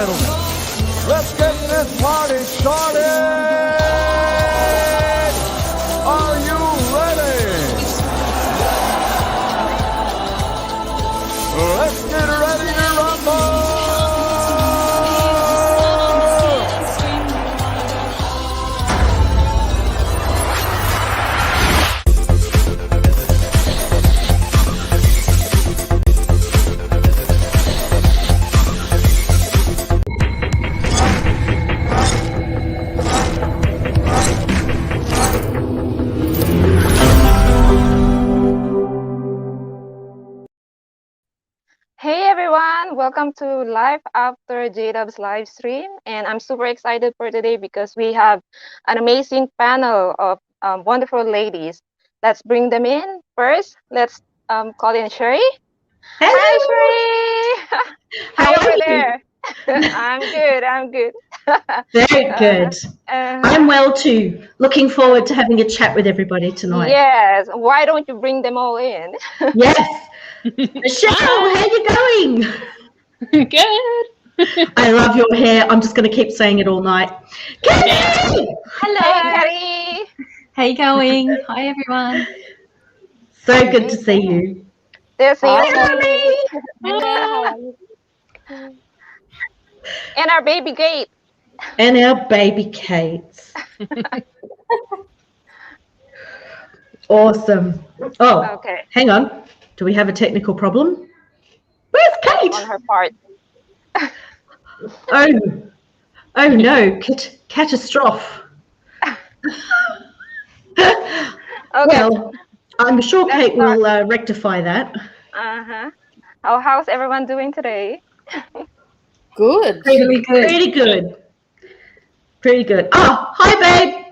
gentlemen, let's get this party started! Are you ready? Let's get ready to rumble! Hey everyone, welcome to Life After J-Dub's live stream. And I'm super excited for today because we have an amazing panel of wonderful ladies. Let's bring them in. First, let's call in Sherry. Hello. Hi Sherry! How Hi are over you? there. I'm good. Very good. I'm well too. Looking forward to having a chat with everybody tonight. Yes, why don't you bring them all in? Yes. Michelle, how you going? Good. I love your hair. I'm just going to keep saying it all night. Katie! Hello. Hey Carrie! How you going? Hi everyone. So good to see you. There's Hi. Amy. And our baby Kate. And our baby Kate. Awesome. Oh, Okay. hang on. Do we have a technical problem? Where's Kate? On her part. Oh no, catastrophe. Okay. Well, I'm sure Let's Kate start. will rectify that. Uh-huh. How's everyone doing today? Good. Pretty good. Pretty good. Oh, hi, babe.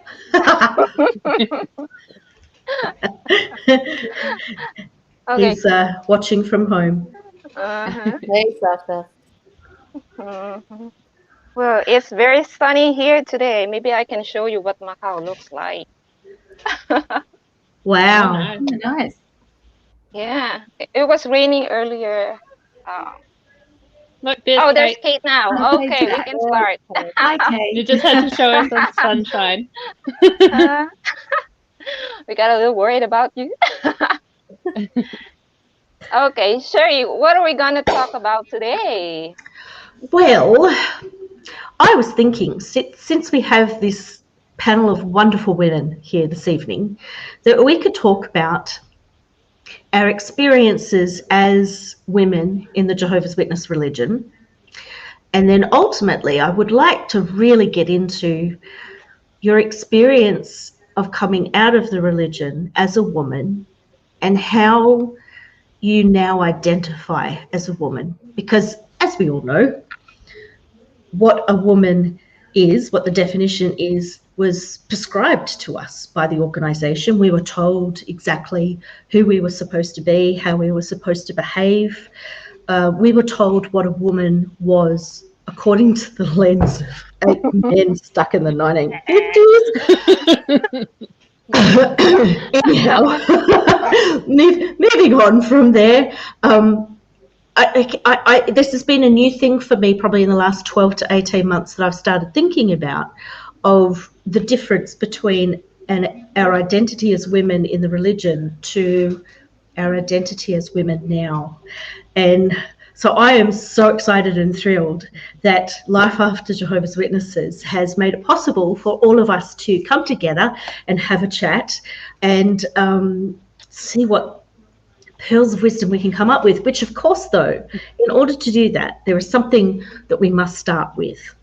Okay. He's watching from home. Uh-huh. Hey, Sasha. Mhm. Well, it's very sunny here today. Maybe I can show you what Macau looks like. Wow. Nice. Yeah, it was raining earlier. Look, there's Oh, there's Kate. Kate now. Hi, Okay, we Kate. can start. Hi, Kate. You just had to show us some sunshine. Uh, we got a little worried about you. Okay, Sherry, what are we going to talk about today? Well, I was thinking, since we have this panel of wonderful women here this evening, that we could talk about our experiences as women in the Jehovah's Witness religion. And then ultimately, I would like to really get into your experience of coming out of the religion as a woman and how you now identify as a woman. Because as we all know, what a woman is, what the definition is, was prescribed to us by the organisation. We were told exactly who we were supposed to be, how we were supposed to behave. We were told what a woman was according to the lens of 8 men stuck in the 1950s. Anyhow, moving on from there, this has been a new thing for me probably in the last 12 to 18 months that I've started thinking about, of the difference between our identity as women in the religion to our identity as women now. And so I am so excited and thrilled that Life After Jehovah's Witnesses has made it possible for all of us to come together and have a chat and see what pearls of wisdom we can come up with, which of course though, in order to do that, there is something that we must start with.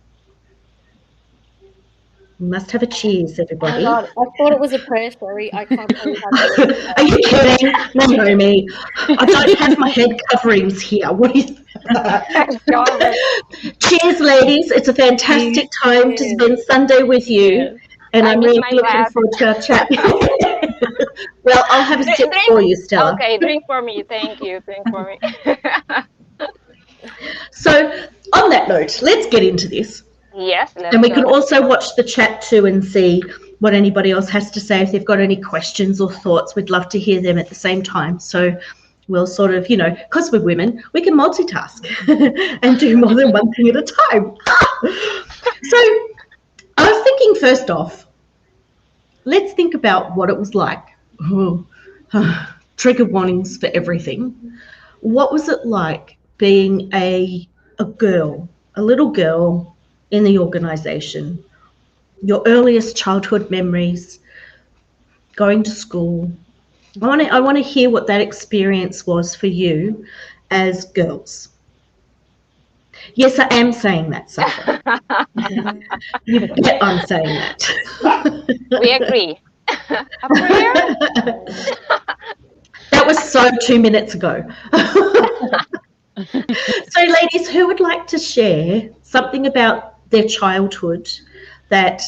We must have a cheers, everybody. Oh my God, I thought it was a prayer, Sherry. I can't believe how Are you kidding? No, me. I don't have my head coverings here. What is Cheers, ladies. It's a fantastic time to spend Sunday with you. And I'm really looking forward to our chat. Well, I'll have a sip for you, Stella. Okay, drink for me. Thank you. Drink for me. So, on that note, let's get into this. Yes. And we can also watch the chat too and see what anybody else has to say. If they've got any questions or thoughts, we'd love to hear them at the same time. So we'll sort of, because we're women, we can multitask and do more than one thing at a time. So I was thinking, first off, let's think about what it was like. Trigger warnings for everything. What was it like being a little girl in the organisation? Your earliest childhood memories, going to school. I want to hear what that experience was for you as girls. Yes, I am saying that, Sasha. You bet I'm saying that. We agree. A prayer? That was so 2 minutes ago. So, ladies, who would like to share something about their childhood that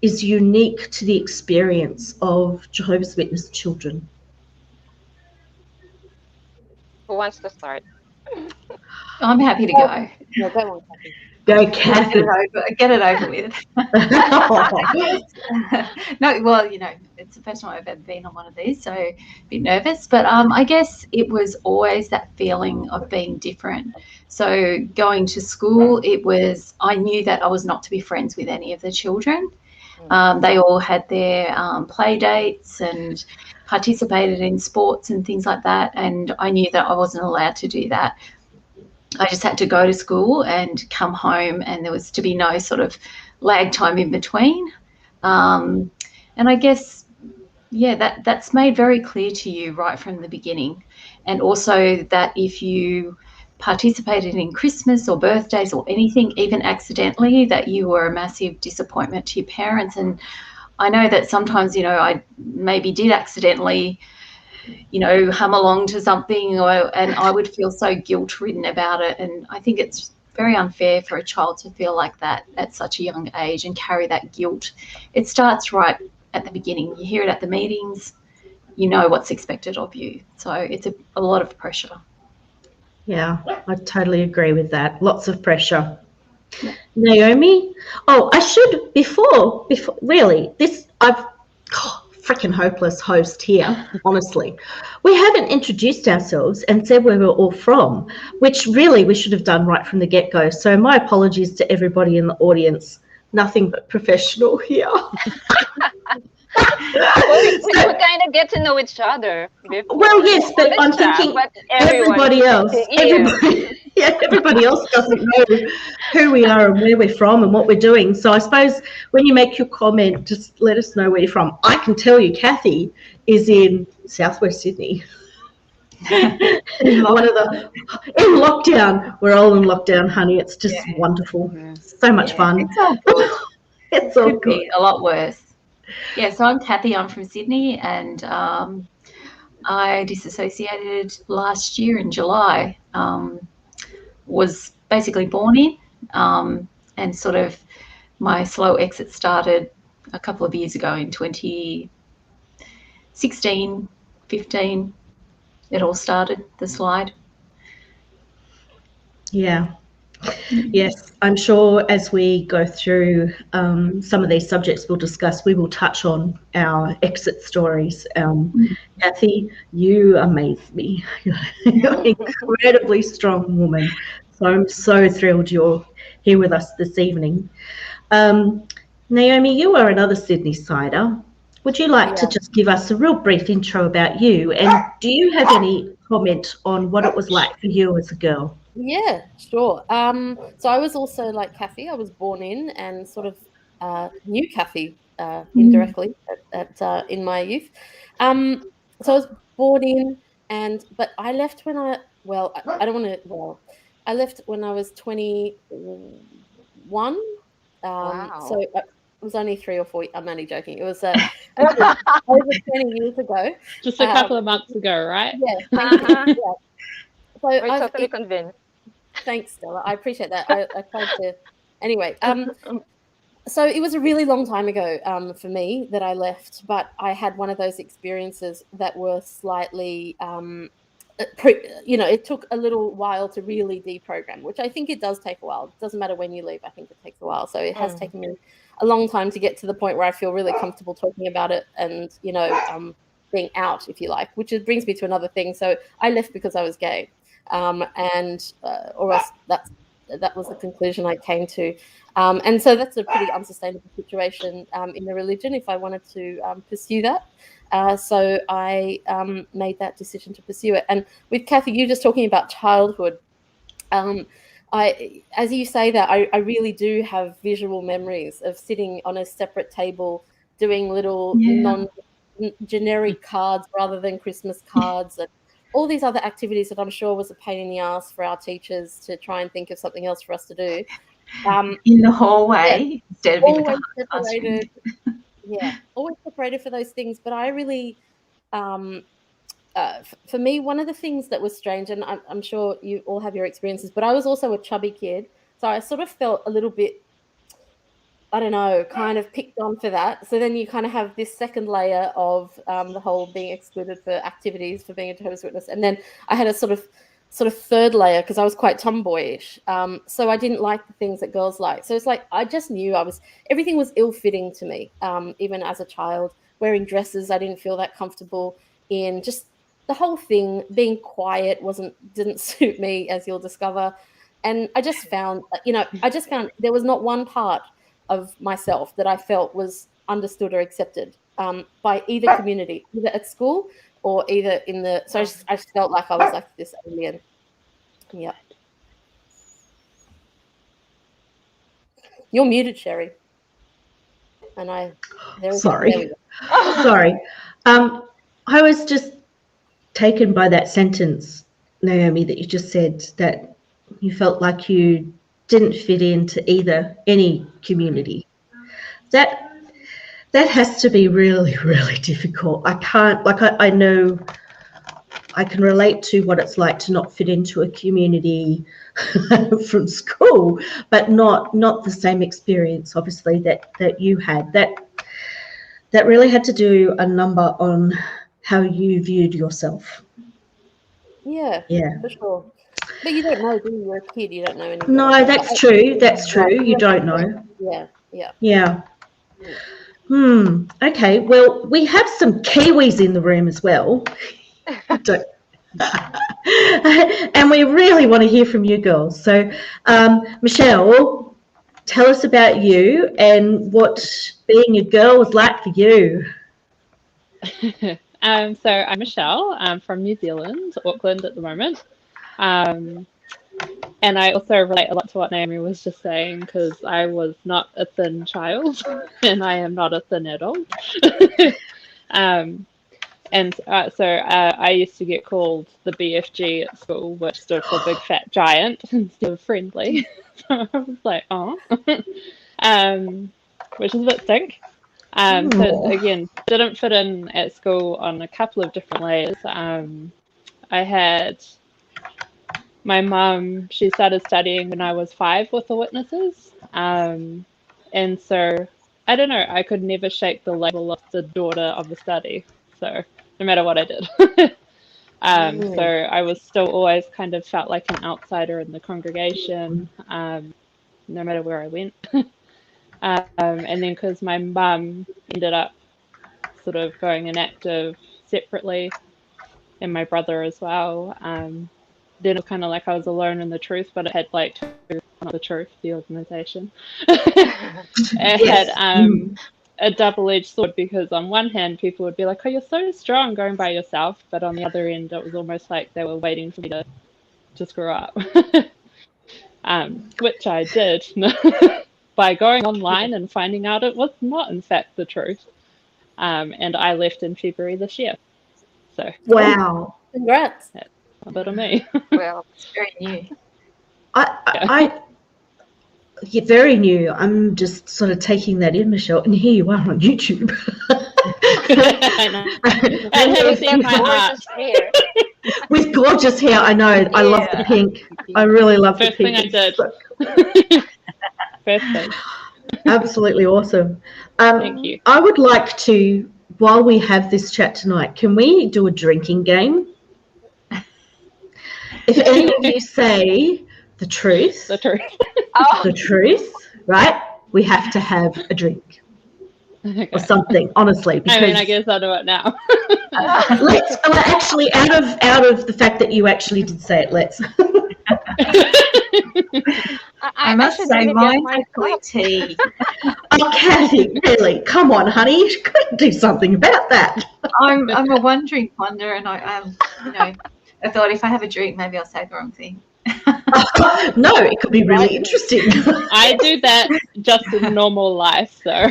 is unique to the experience of Jehovah's Witness children? Who wants to start? I'm happy to go. No, go on, Kathy. Go, Cathy. Get it over with. No, well, it's the first time I've ever been on one of these, so a bit nervous. But I guess it was always that feeling of being different. So going to school, I knew that I was not to be friends with any of the children. They all had their play dates and participated in sports and things like that, and I knew that I wasn't allowed to do that. I just had to go to school and come home, and there was to be no sort of lag time in between. And I guess, that's made very clear to you right from the beginning. And also that if you participated in Christmas or birthdays or anything, even accidentally, that you were a massive disappointment to your parents. And I know that sometimes, I maybe did accidentally hum along to something, and I would feel so guilt-ridden about it. And I think it's very unfair for a child to feel like that at such a young age and carry that guilt. It starts right at the beginning. You hear it at the meetings, you know what's expected of you. So it's a lot of pressure. Yeah, I totally agree with that. Lots of pressure. Naomi? Oh, I should, before really, freaking hopeless host here, honestly. We haven't introduced ourselves and said where we're all from, which really we should have done right from the get-go. So my apologies to everybody in the audience. Nothing but professional here. We could kind of get to know each other before. Well, yes, but I'm thinking everybody else. Everybody else doesn't know who we are and where we're from and what we're doing. So I suppose when you make your comment, just let us know where you're from. I can tell you, Kathy is in Southwest Sydney. In lockdown. We're all in lockdown, honey. It's just wonderful. So much fun. It's all good. It's all Could good. be a lot worse. Yeah, so I'm Kathy. I'm from Sydney, and I disassociated last year in July. Was basically born in, and sort of my slow exit started a couple of years ago in 2016, 15. It all started, the slide. Yeah. Yes, I'm sure as we go through some of these subjects we'll discuss, we will touch on our exit stories. Kathy, you amaze me. You're an incredibly strong woman. So I'm so thrilled you're here with us this evening. Naomi, you are another Sydney sider. Would you like to just give us a real brief intro about you? And do you have any comment on what it was like for you as a girl? Yeah, sure. So I was also like Kathy. I was born in and sort of knew Kathy indirectly in my youth. So I was born in, but I left when I left when I was 21. Wow. So it was only 3 or 4. I'm only joking. It was over 20 years ago. Just a couple of months ago, right? Yeah. Uh-huh. So We're totally convinced. Thanks, Stella. I appreciate that. I tried to. Anyway, so it was a really long time ago for me that I left, but I had one of those experiences that were slightly, it took a little while to really deprogram, which I think it does take a while. It doesn't matter when you leave. I think it takes a while. So it has taken me a long time to get to the point where I feel really comfortable talking about it and, being out, if you like, which brings me to another thing. So I left because I was gay, or else that was the conclusion I came to. And so that's a pretty unsustainable situation in the religion if I wanted to pursue that. So I made that decision to pursue it. And with Kathy, you just talking about childhood, as you say that, I really do have visual memories of sitting on a separate table doing little non-generic cards rather than Christmas cards, and all these other activities that I'm sure was a pain in the ass for our teachers to try and think of something else for us to do. In the hallway, instead of in the always separated. Yeah, always separated for those things. But I really, for me, one of the things that was strange, and I'm sure you all have your experiences, but I was also a chubby kid. So I sort of felt a little bit, I don't know, kind of picked on for that. So then you kind of have this second layer of the whole being excluded for activities for being a Jehovah's Witness. And then I had a sort of third layer because I was quite tomboyish. So I didn't like the things that girls like. So it's like I just knew everything was ill-fitting to me, even as a child. Wearing dresses, I didn't feel that comfortable in. Just the whole thing, being quiet didn't suit me, as you'll discover. And I just found there was not one part of myself that I felt was understood or accepted by either community, either at school or either in the. So I just felt like I was like this alien. Yeah. You're muted, Sherry. And Sorry. Sorry. I was just taken by that sentence, Naomi, that you just said, that you felt like you didn't fit into any community. That has to be really, really difficult. I know I can relate to what it's like to not fit into a community from school, but not the same experience, obviously, that you had. That really had to do a number on how you viewed yourself. Yeah, for sure. But you don't know, do you? You're a kid, you don't know anything. No, that's true. That's true. You don't know. Yeah. Okay. Well, we have some Kiwis in the room as well. And we really want to hear from you girls. So, Michelle, tell us about you and what being a girl was like for you. So I'm Michelle. I'm from New Zealand, Auckland at the moment. And I also relate a lot to what Naomi was just saying, because I was not a thin child and I am not a thin adult. So I used to get called the BFG at school, which stood for Big Fat Giant instead of friendly. So I was like, which is a bit stink. So again, didn't fit in at school on a couple of different layers. I had my mum, she started studying when I was 5 with the Witnesses. And so, I don't know, I could never shake the label of the daughter of the study. So, no matter what I did. So, I was still always kind of felt like an outsider in the congregation, no matter where I went. And then because my mum ended up sort of going inactive separately, and my brother as well, then it was kind of like I was alone in the truth, but it had like not the truth, the organization. It had a double-edged sword, because on one hand people would be like, oh, you're so strong going by yourself, but on the other end it was almost like they were waiting for me to screw up. Which I did by going online and finding out it was not in fact the truth. And I left in February this year. So wow, congrats. A bit of me. Well, It's very new. Yeah, very new. I'm just sort of taking that in, Michelle, and here you are on YouTube. I haven't seen my art. Hair. With gorgeous hair, I know. I love the pink. I really love the pink. First thing I did. First thing. Absolutely awesome. Thank you. I would like to, while we have this chat tonight, can we do a drinking game? If any of you say the truth, The truth. the truth, right, we have to have a drink. Okay. or something. Honestly, because I mean, I guess I'll do it now. actually, out of the fact that you actually did say it, let's. I must should say, really get mine's my actually cup. tea. Oh, Kathy, really? Come on, honey, you could do something about that. I'm a wandering ponder, and I thought if I have a drink, maybe I'll say the wrong thing. No, it could be really interesting. I do that just in normal life, so.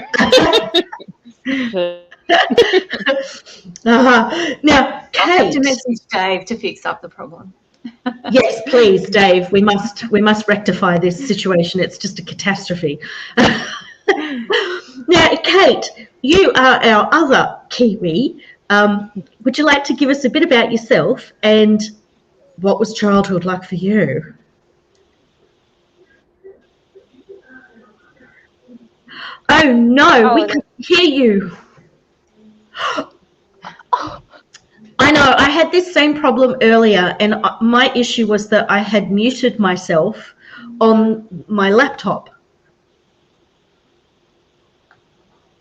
Now, I have to Kate. message Dave to fix up the problem. Yes, please, Dave. We must rectify this situation. It's just a catastrophe. Now, Kate, you are our other Kiwi. Would you like to give us a bit about yourself and what was childhood like for you? Oh no, we can hear you. I know, I had this same problem earlier, and my issue was that I had muted myself on my laptop.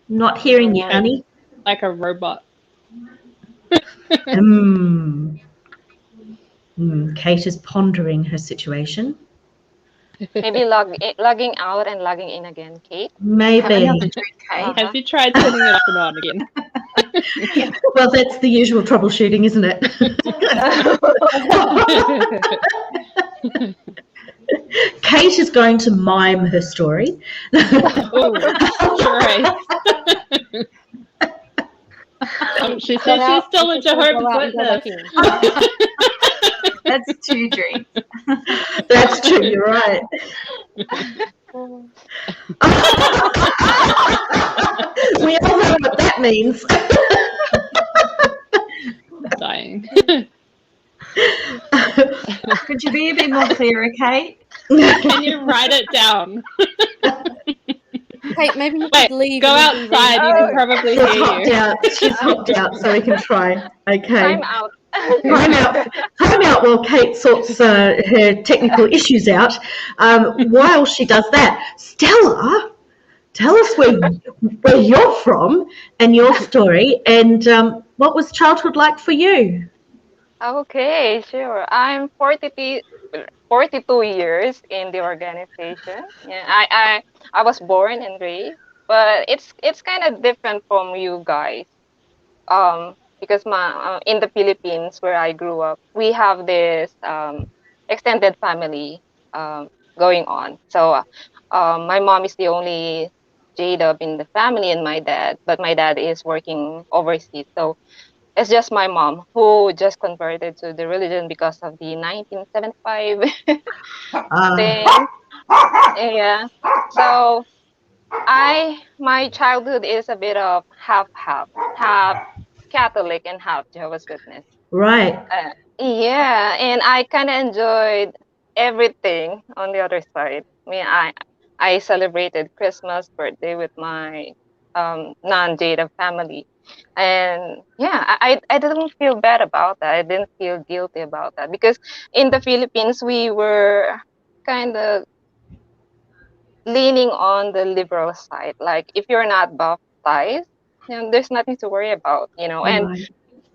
Not hearing you, honey. Like a robot. Kate is pondering her situation. Maybe logging out and logging in again, Kate. Maybe. Have another drink, Kate. Have you tried turning it off and on again? Well, that's the usual troubleshooting, isn't it? Kate is going to mime her story. Oh, great. She says she's still a Jehovah's Witness. That's 2 drinks. That's true, you're right. We all know what that means. Dying. Could you be a bit more clearer, Kate? Can you write it down? Kate, maybe you Wait, could leave. go and outside. You can probably She's hear hopped you. out. She's hopped out, so we can try. Okay. I'm out. Time out while Kate sorts her technical issues out. While she does that, Stella, tell us where you're from and your story, and what was childhood like for you? Okay, sure. I'm 42 years in the organization. Yeah, I was born and raised, but it's kind of different from you guys. Because in the Philippines where I grew up, we have this extended family going on. So my mom is the only J-Dub in the family, and my dad is working overseas. So it's just my mom who just converted to the religion because of the 1975 thing. Yeah. So my childhood is a bit of half Catholic and half Jehovah's Witness. Right. Yeah, and I kind of enjoyed everything on the other side. I mean, I celebrated Christmas, birthday with my non-Jada family. And yeah, I didn't feel bad about that. I didn't feel guilty about that because in the Philippines, we were kind of leaning on the liberal side. Like if you're not baptized, there's nothing to worry about, and Right.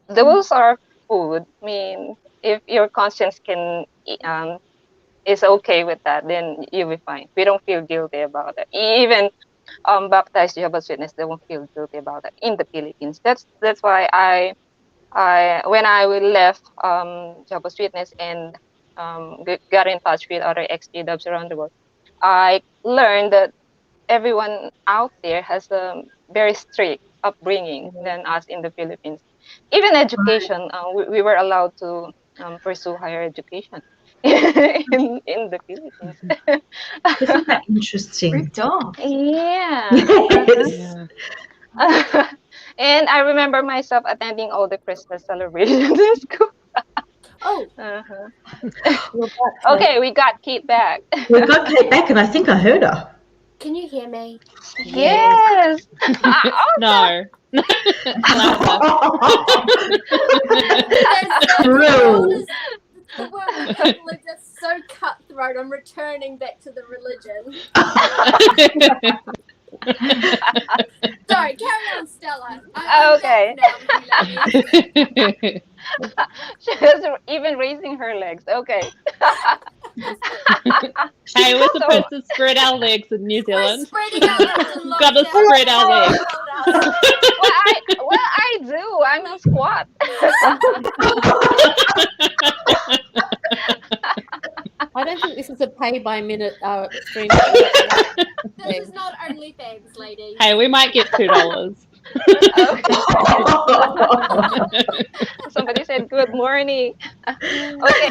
those are food. I mean, if your conscience is okay with that, then you'll be fine. We don't feel guilty about it. Even baptized Jehovah's Witness, they won't feel guilty about it in the Philippines. That's why I when I left Jehovah's Witness and got in touch with other ex-J-Dubs around the world, I learned that everyone out there has a very strict upbringing than us in the Philippines. Even education, we were allowed to pursue higher education in the Philippines. Isn't that interesting? Ripped off. Yeah. Yes. Yeah. And I remember myself attending all the Christmas celebrations in school. Oh, Uh-huh. you're back, Kate. Okay, we got Kate back. We've got Kate back, and I think I heard her. Can you hear me? Yes. No. The True. world of people are just so cutthroat. I'm returning back to the religion. Sorry, carry Okay. She was even raising her legs. Okay. Hey, we're So- supposed to spread our legs in New We're Zealand. spreading our legs in Gotta lockdown. spread our legs. Well, I do. I'm on squat. I don't think this is a pay by minute stream. This is not OnlyFans, ladies. Hey, we might get $2. Somebody said good morning. Okay.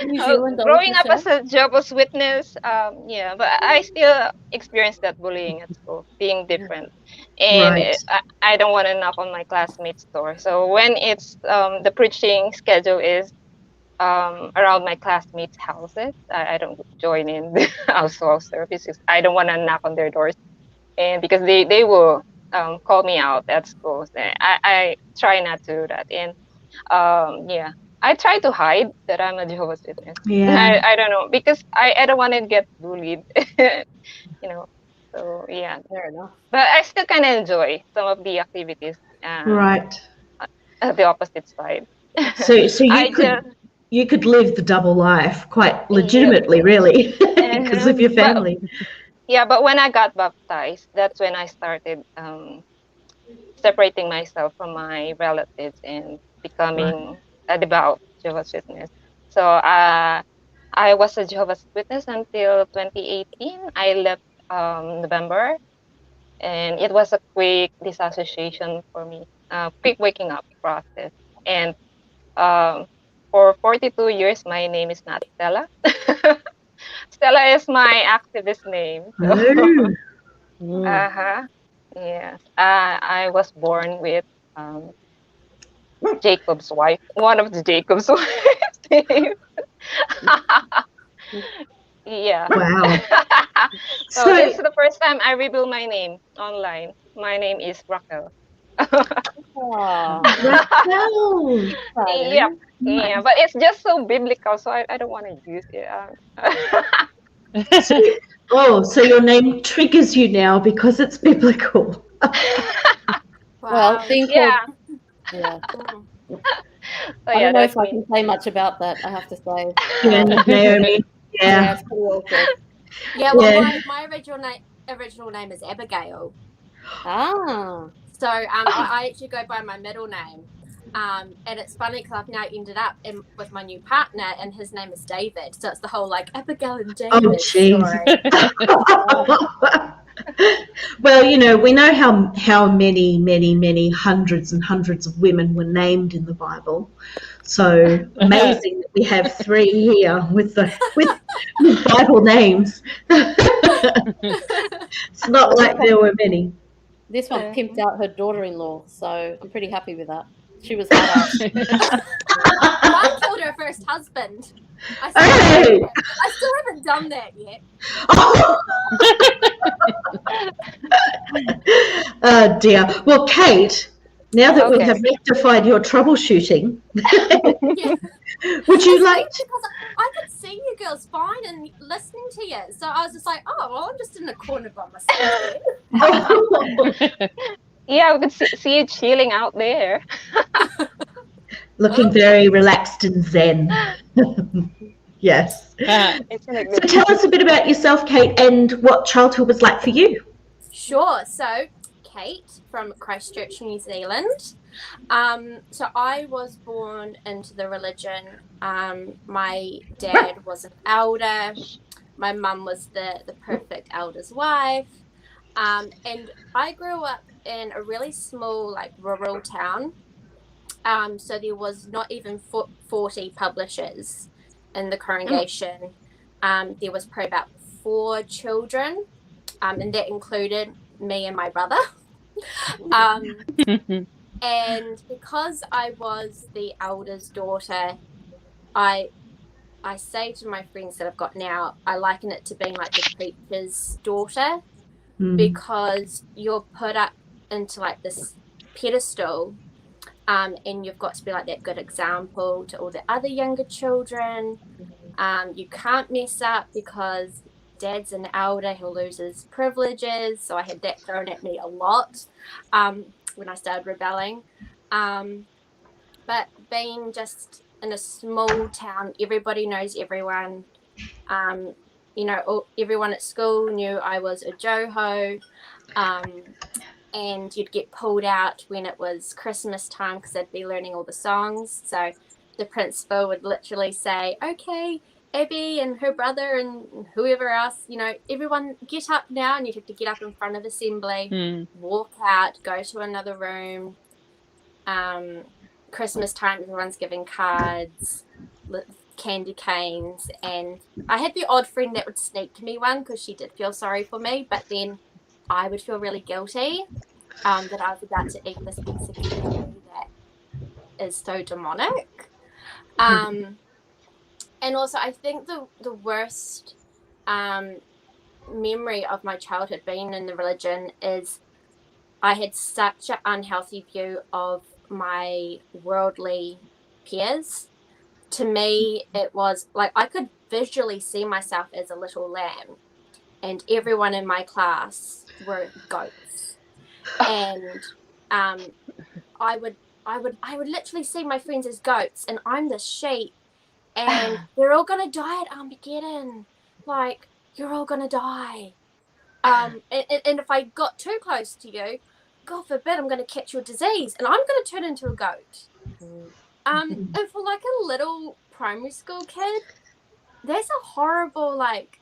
New Zealand Growing up dollars, as a Jehovah's Witness, yeah, but I still experienced that bullying at school, being different, and Right. I don't want to knock on my classmates' door. So when it's the preaching schedule is around my classmates' houses, I don't join in the household services. I don't want to knock on their doors, and because they will call me out at school. So I try not to do that, and yeah. I try to hide that I'm a Jehovah's Witness. Yeah. I don't know because I don't want to get bullied, you know. So yeah, fair enough. but I still kind of enjoy some of the activities Right. at the opposite side. So I you could live the double life quite legitimately, really, because of your But- family. Yeah, but when I got baptized, that's when I started separating myself from my relatives and becoming a devout Jehovah's Witness. So I was a Jehovah's Witness until 2018. I left November, and it was a quick disassociation for me, quick waking up process. And for 42 years, my name is not Stella. Stella is my activist name. So. Oh. Uh-huh. Yes. I was born with Jacob's wife, one of the Jacob's wives. Yeah. Wow. So So- this is the first time I reveal my name online. My name is Raquel. Oh, Wow. Yeah. Yeah, but it's just so biblical, so I don't want to use it. So your name triggers you now because it's biblical. well, things Yeah. yeah. So I yeah, don't know that's if I me. can say much about that. I have to say. Yeah, Naomi. Yeah. it's pretty awkward. Yeah, well, Yeah. my original name is Abigail. Ah, So I actually go by my middle name. And it's funny because I've now ended up with my new partner, and his name is David. So it's the whole like Abigail and David jeez. story. Well, we know how many hundreds and hundreds of women were named in the Bible. So amazing that we have 3 here with Bible names. It's not like there were many. this one pimped out her daughter-in-law, so I'm pretty happy with that. She was hard. I killed her first husband. I Hey! still haven't done that yet. Oh dear. Well, Kate, now that we Okay. have rectified your troubleshooting, Yeah. would you like to? Because I could see you girls fine and listening to you. So I was just like, oh, well, I'm just in the corner by myself. Yeah, we could see you chilling out there. Looking very relaxed and zen. Yes. It's like So tell us a bit about yourself, Kate, and what childhood was like for you. Sure. So, Kate from Christchurch, New Zealand. So I was born into the religion. My dad was an elder. My mum was the perfect elder's wife. And I grew up in a really small, like, rural town. So there was not even 40 publishers in the congregation. There was probably about 4 children, and that included me and my brother. And because I was the eldest daughter, I say to my friends that I've got now, I liken it to being like the preacher's daughter, because you're put up into like this pedestal, and you've got to be like that good example to all the other younger children. You can't mess up because dad's an elder, he'll lose his privileges. So I had that thrown at me a lot. when I started rebelling. But being just in a small town, everybody knows everyone. Everyone at school knew I was a Joho. And you'd get pulled out when it was Christmas time because I'd be learning all the songs. So the principal would literally say, okay, Abby and her brother and whoever else, everyone get up now. And you'd have to get up in front of assembly, walk out, go to another room. Christmas time, everyone's giving cards, candy canes. And I had the odd friend that would sneak me one because she did feel sorry for me. But then I would feel really guilty that I was about to eat this piece of candy that is so demonic. And also, I think the worst memory of my childhood being in the religion is I had such an unhealthy view of my worldly peers. To me, it was like I could visually see myself as a little lamb, and everyone in my class were goats. And I would literally see my friends as goats, and I'm the sheep, and they're all gonna die at Armageddon. Like, you're all gonna die. And if I got too close to you, God forbid, I'm gonna catch your disease, and I'm gonna turn into a goat. And for like a little primary school kid, that's a horrible like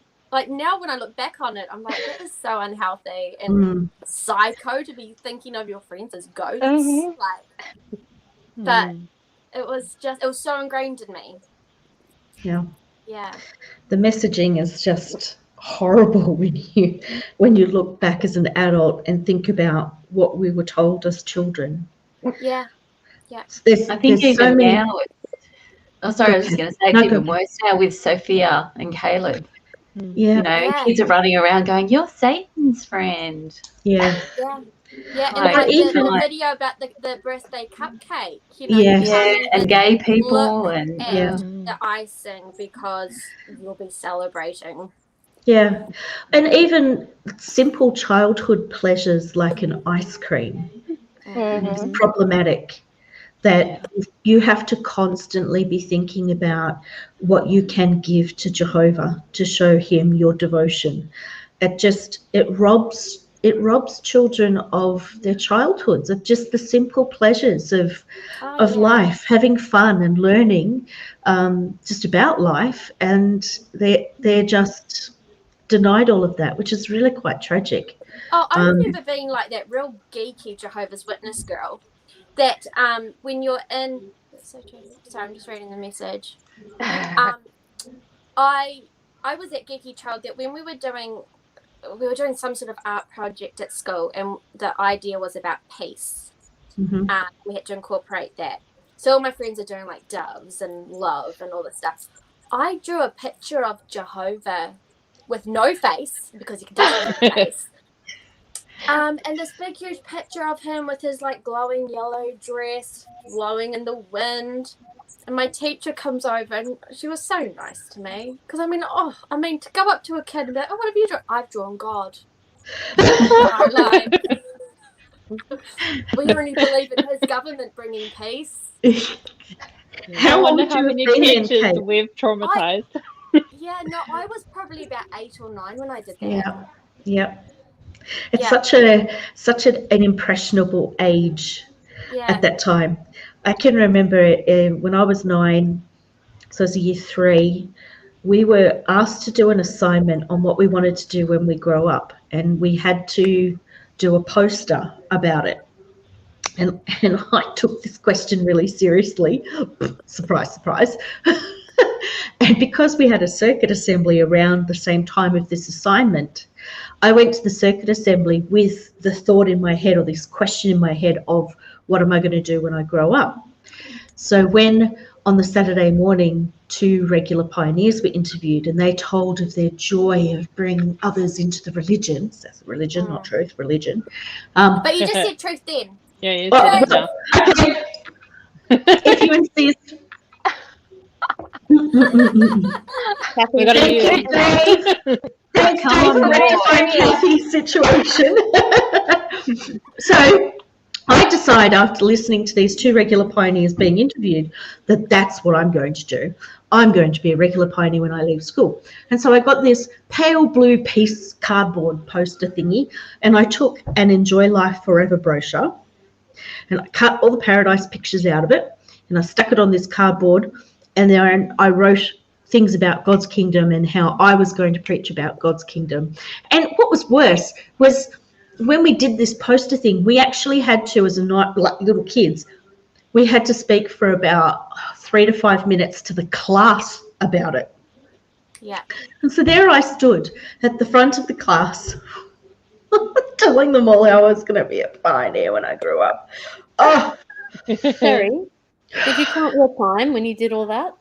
now when I look back on it, I'm like, that is so unhealthy and psycho to be thinking of your friends as goats. But it was so ingrained in me. Yeah. Yeah. The messaging is just horrible when you look back as an adult and think about what we were told as children. Yeah. Yeah. I think there's even so many... now, I was just going to say, it's even worse now with Sophia and Caleb. Yeah. Kids are running around going, "You're Satan's friend." Yeah. Yeah. Yeah, Like, and even the video about the birthday cupcake, and gay people and the icing because you'll be celebrating. Yeah, and even simple childhood pleasures like an ice cream is problematic. That you have to constantly be thinking about what you can give to Jehovah to show him your devotion. It robs children of their childhoods, of just the simple pleasures of life, having fun and learning just about life, and they're just denied all of that, which is really quite tragic. Oh, I remember being like that real geeky Jehovah's Witness girl. That when you're in, sorry, I'm just reading the message. I was that geeky child that when we were doing some sort of art project at school, and the idea was about peace. We had to incorporate that. So all my friends are doing like doves and love and all this stuff. I drew a picture of Jehovah with no face because you can tell no face. And this big huge picture of him with his like glowing yellow dress blowing in the wind. And my teacher comes over and she was so nice to me. Because to go up to a kid and be like, "Oh, what have you drawn?" "I've drawn God." We only believe in his government bringing peace. I wonder how many teachers we've traumatized. I was probably about 8 or 9 when I did that. Yeah. It's such an impressionable age at that time. I can remember when I was 9, so I was year 3, we were asked to do an assignment on what we wanted to do when we grow up, and we had to do a poster about it. And I took this question really seriously. Surprise, surprise. And because we had a circuit assembly around the same time of this assignment, I went to the circuit assembly with the thought in my head, or this question in my head of what am I going to do when I grow up? So when on the Saturday morning 2 regular pioneers were interviewed, and they told of their joy of bringing others into the religion. So that's religion, not truth, religion. But you just said truth then. Yeah, you said okay. If you insist. We got to use Thanks, Dave, for rectifying Kathy's situation. So I decide after listening to these two regular pioneers being interviewed that that's what I'm going to do. I'm going to be a regular pioneer when I leave school. And so I got this pale blue piece cardboard poster thingy, and I took an Enjoy Life Forever brochure, and I cut all the paradise pictures out of it, and I stuck it on this cardboard, and then I wrote things about God's kingdom and how I was going to preach about God's kingdom. And what was worse was when we did this poster thing, we actually had to, as little kids, we had to speak for about 3 to 5 minutes to the class about it. Yeah. And so there I stood at the front of the class telling them all how I was going to be a pioneer when I grew up. Oh, Terry, did you count your time when you did all that?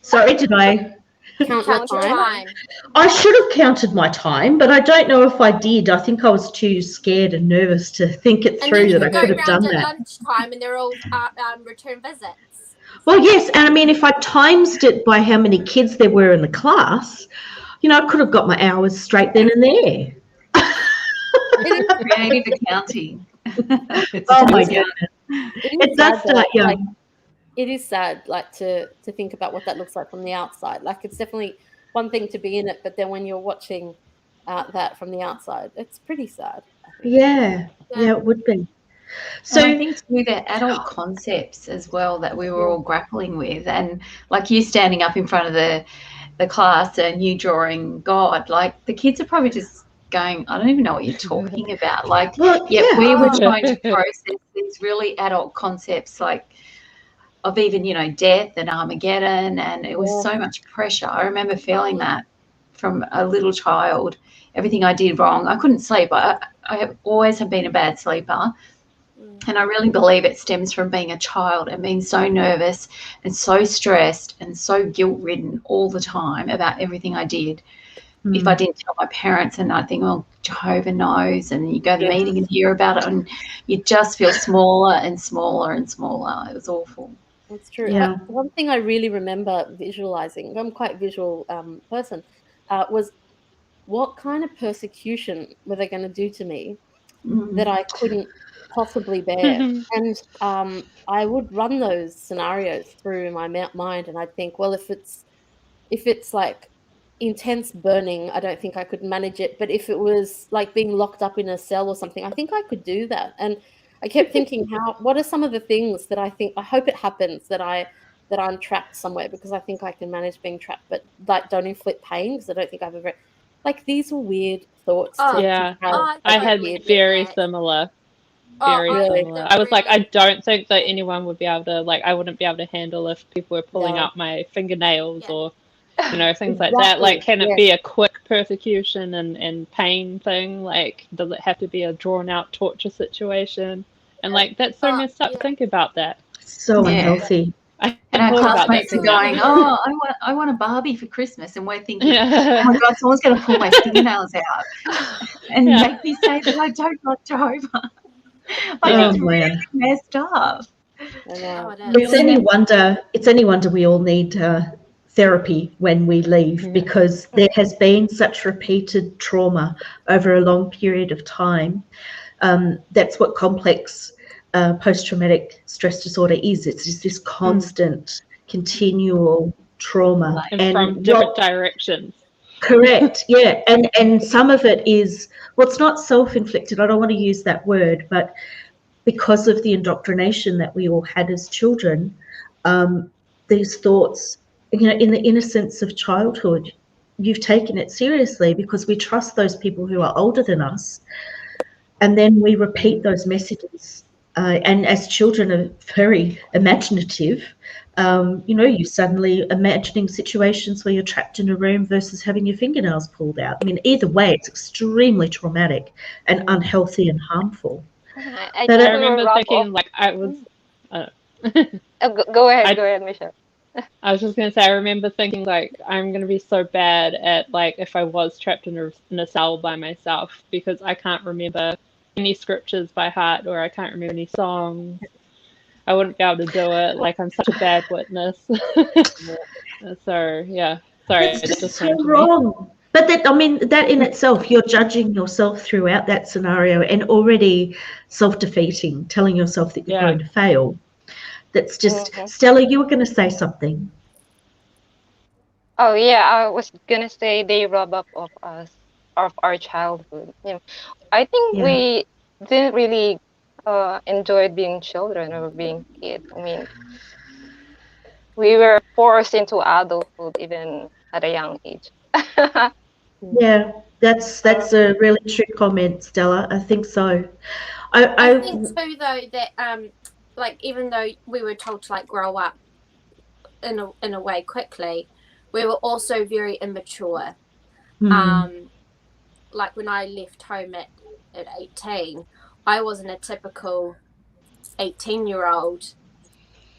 sorry, did I? Count your Count your time? time. I should have counted my time, but I don't know if I did. I think I was too scared and nervous to think it And through then that I you go could have done around at that. lunchtime and they're all return visits. Well, yes, and I mean, if I times it by how many kids there were in the class, I could have got my hours straight then and there. Creative accounting. Oh my goodness. It does start young. It is sad, like to think about what that looks like from the outside. Like it's definitely one thing to be in it, but then when you're watching that from the outside, it's pretty sad. I think. Yeah, it would be. So So I think too the adult concepts as well that we were all grappling with, and like you standing up in front of the class and you drawing God, like the kids are probably just going, I don't even know what you're talking about. Like, Well, we yeah. were trying to process these really adult concepts, like of even death and Armageddon, and it was so much pressure. I remember feeling that from a little child. Everything I did wrong, I couldn't sleep. I always have been a bad sleeper. And I really believe it stems from being a child and being so nervous and so stressed and so guilt-ridden all the time about everything I did. If I didn't tell my parents, and I'd think, well, Jehovah knows, and you go to the meeting and hear about it, and you just feel smaller and smaller and smaller. It was awful. It's true. Yeah. One thing I really remember visualizing, I'm quite a visual person, was what kind of persecution were they going to do to me that I couldn't possibly bear? And I would run those scenarios through my mind, and I'd think, well, if it's like intense burning, I don't think I could manage it. But if it was like being locked up in a cell or something, I think I could do that. And I kept thinking, what are some of the things that I hope it happens that I'm trapped somewhere, because I think I can manage being trapped, but like don't inflict pain, because I don't think I've ever, like, these are weird thoughts. Yeah. I I had totally get very that. similar. Oh, Very I similar. I was like, really- I don't think that anyone would be able to, like, I wouldn't be able to handle if people were pulling No. out my fingernails Yeah. or, things like that. Like, Exactly, can it yes. be a quick persecution and pain thing? Like, does it have to be a drawn out torture situation? And like, that's so messed up. yeah. Think about that. so Yeah. unhealthy. I And our thought about that classmates are too now. going, oh, I want a Barbie for Christmas. And we're thinking, oh Yeah. my God, someone's going to pull my fingernails out and Yeah. make me say that I don't love Jehovah. Like, Oh, it's man. really messed up. I know. Oh, it is. It's any wonder we all need therapy when we leave, because there has been such repeated trauma over a long period of time. That's what complex post-traumatic stress disorder is. It's just this constant, continual trauma. And from what- different directions. Correct. Yeah. And some of it is, well, it's not self-inflicted. I don't want to use that word, but because of the indoctrination that we all had as children, these thoughts, in the innocence of childhood, you've taken it seriously because we trust those people who are older than us. And then we repeat those messages. And as children are very imaginative, you suddenly imagining situations where you're trapped in a room versus having your fingernails pulled out. I mean, either way, it's extremely traumatic and unhealthy and harmful. I But think I we were remember rough thinking, like, I was. Go ahead, I- Michelle. I was just gonna say, I remember thinking, like, I'm gonna be so bad at, like, if I was trapped in a cell by myself, because I can't remember any scriptures by heart, or I can't remember any songs. I wouldn't be able to do it. Like, I'm such a bad witness. So yeah, sorry, It's it just just so came to me. wrong. But that, I mean, that in itself, you're judging yourself throughout that scenario and already self-defeating, telling yourself that you're Yeah. going to fail. That's just, Mhm. Stella, you were going to say something. Oh yeah, I was gonna say they rub up of us of our childhood. I think Yeah. we didn't really enjoy being children or being kids. I mean, we were forced into adulthood even at a young age. Yeah, that's a really true comment, Stella. I think so. I I think too though that like even though we were told to like grow up in a way quickly, we were also very immature. hmm, Like when I left home at 18, I wasn't a typical 18-year-old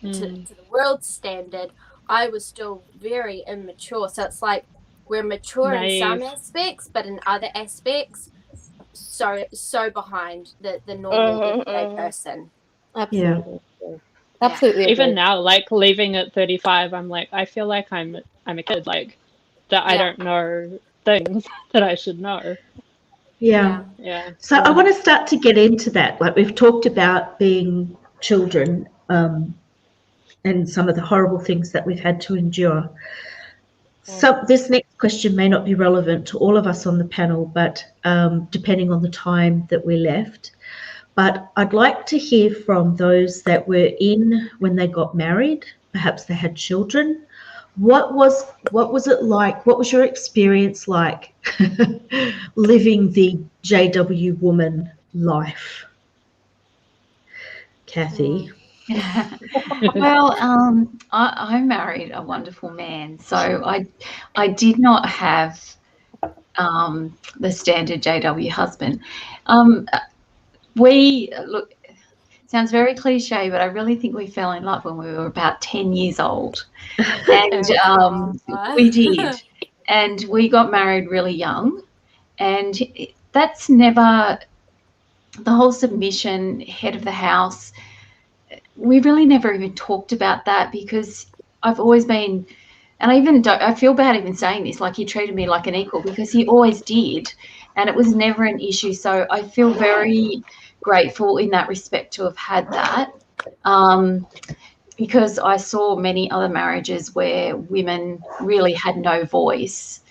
Mm. to the world's standard. I was still very immature. So it's like we're mature in some Naive. aspects, but in other aspects, so behind the normal Mhm, everyday mhm. person. Absolutely. Yeah. Absolutely. Even agree. now, like leaving at 35, I'm like, I feel like I'm a kid, like that I Yeah. don't know things that I should know. yeah. Yeah. So I want to start to get into that. Like we've talked about being children, and some of the horrible things that we've had to endure. So this next question may not be relevant to all of us on the panel, but depending on the time that we left. But I'd like to hear from those that were in when they got married. Perhaps they had children. What was it like? What was your experience like living the JW woman life, Kathy? Well, I married a wonderful man, so I did not have the standard JW husband. We look, sounds very cliche, but I really think we fell in love when we were about 10 years old, and we did, and we got married really young, and that's never the whole submission, head of the house. We really never even talked about that because I've always been, and I feel bad even saying this, like he treated me like an equal because he always did, and it was never an issue. So I feel very grateful in that respect to have had that, because I saw many other marriages where women really had no voice.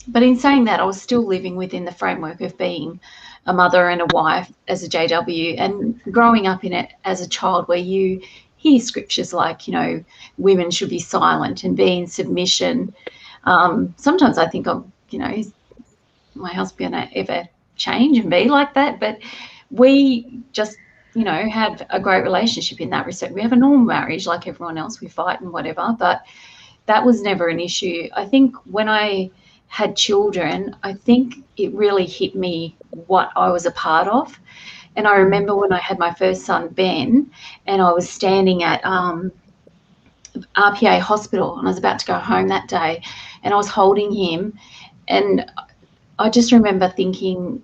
But in saying that, I was still living within the framework of being a mother and a wife as a JW, and growing up in it as a child where you hear scriptures like, women should be silent and be in submission. Sometimes I think, is my husband going to ever change and be like that? But we just, have a great relationship in that respect. We have a normal marriage like everyone else. We fight and whatever, but that was never an issue. I think when I had children, I think it really hit me what I was a part of. And I remember when I had my first son, Ben, and I was standing at RPA hospital and I was about to go home that day, and I was holding him, and I just remember thinking,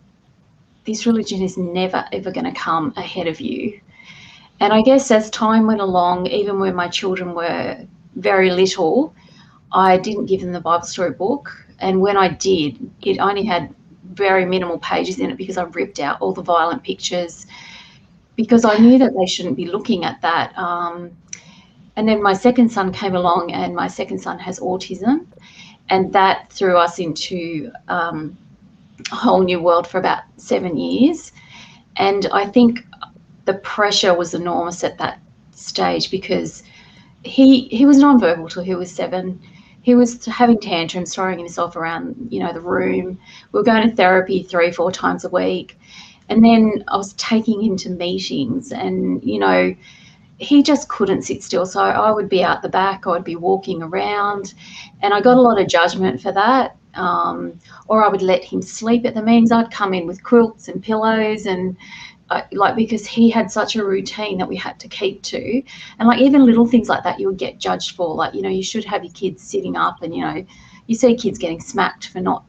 this religion is never, ever going to come ahead of you. And I guess as time went along, even when my children were very little, I didn't give them the Bible story book. And when I did, it only had very minimal pages in it because I ripped out all the violent pictures because I knew that they shouldn't be looking at that. And then my second son came along, and my second son has autism, and that threw us into a whole new world for about 7 years. And I think the pressure was enormous at that stage because he was nonverbal till he was 7. He was having tantrums, throwing himself around, the room. We were going to therapy 3-4 times a week. And then I was taking him to meetings, and, he just couldn't sit still. So I would be out the back, I would be walking around, and I got a lot of judgment for that. Or I would let him sleep at the meetings. I'd come in with quilts and pillows, and because he had such a routine that we had to keep to, and even little things like that you would get judged for, you should have your kids sitting up, and you see kids getting smacked for not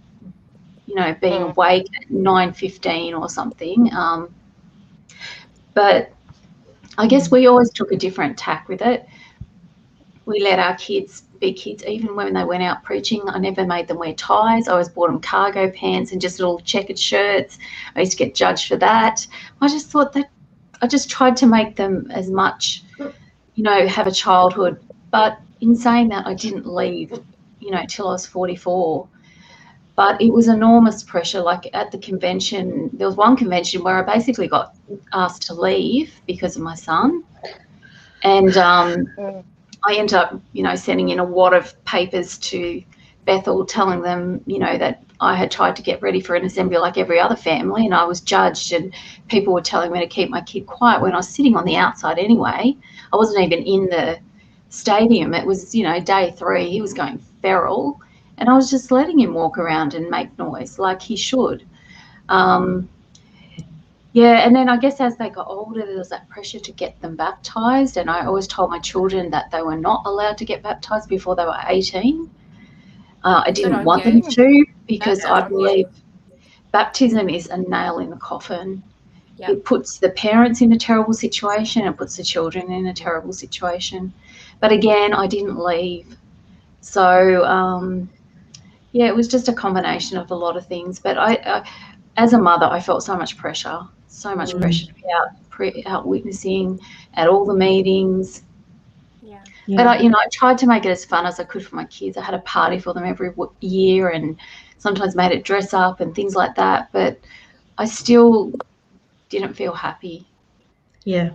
being awake at 9:15 or something. But I guess we always took a different tack with it. We let our kids be kids. Even when they went out preaching, I never made them wear ties. I always bought them cargo pants and just little checkered shirts. I used to get judged for that. I just thought that I just tried to make them as much, have a childhood. But in saying that, I didn't leave, till I was 44. But it was enormous pressure. Like at the convention, there was one convention where I basically got asked to leave because of my son. And I ended up, sending in a wad of papers to Bethel telling them, that I had tried to get ready for an assembly like every other family, and I was judged, and people were telling me to keep my kid quiet when I was sitting on the outside anyway. I wasn't even in the stadium. It was, day 3. He was going feral, and I was just letting him walk around and make noise like he should. And then I guess as they got older, there was that pressure to get them baptised, and I always told my children that they were not allowed to get baptised before they were 18. I didn't want them to, because I believe baptism is a nail in the coffin. Yep. It puts the parents in a terrible situation, and puts the children in a terrible situation. But again, I didn't leave. So, it was just a combination of a lot of things. But I as a mother, I felt so much pressure to be out witnessing at all the meetings. Yeah. But I tried to make it as fun as I could for my kids. I had a party for them every year, and sometimes made it dress up and things like that. But I still didn't feel happy. Yeah.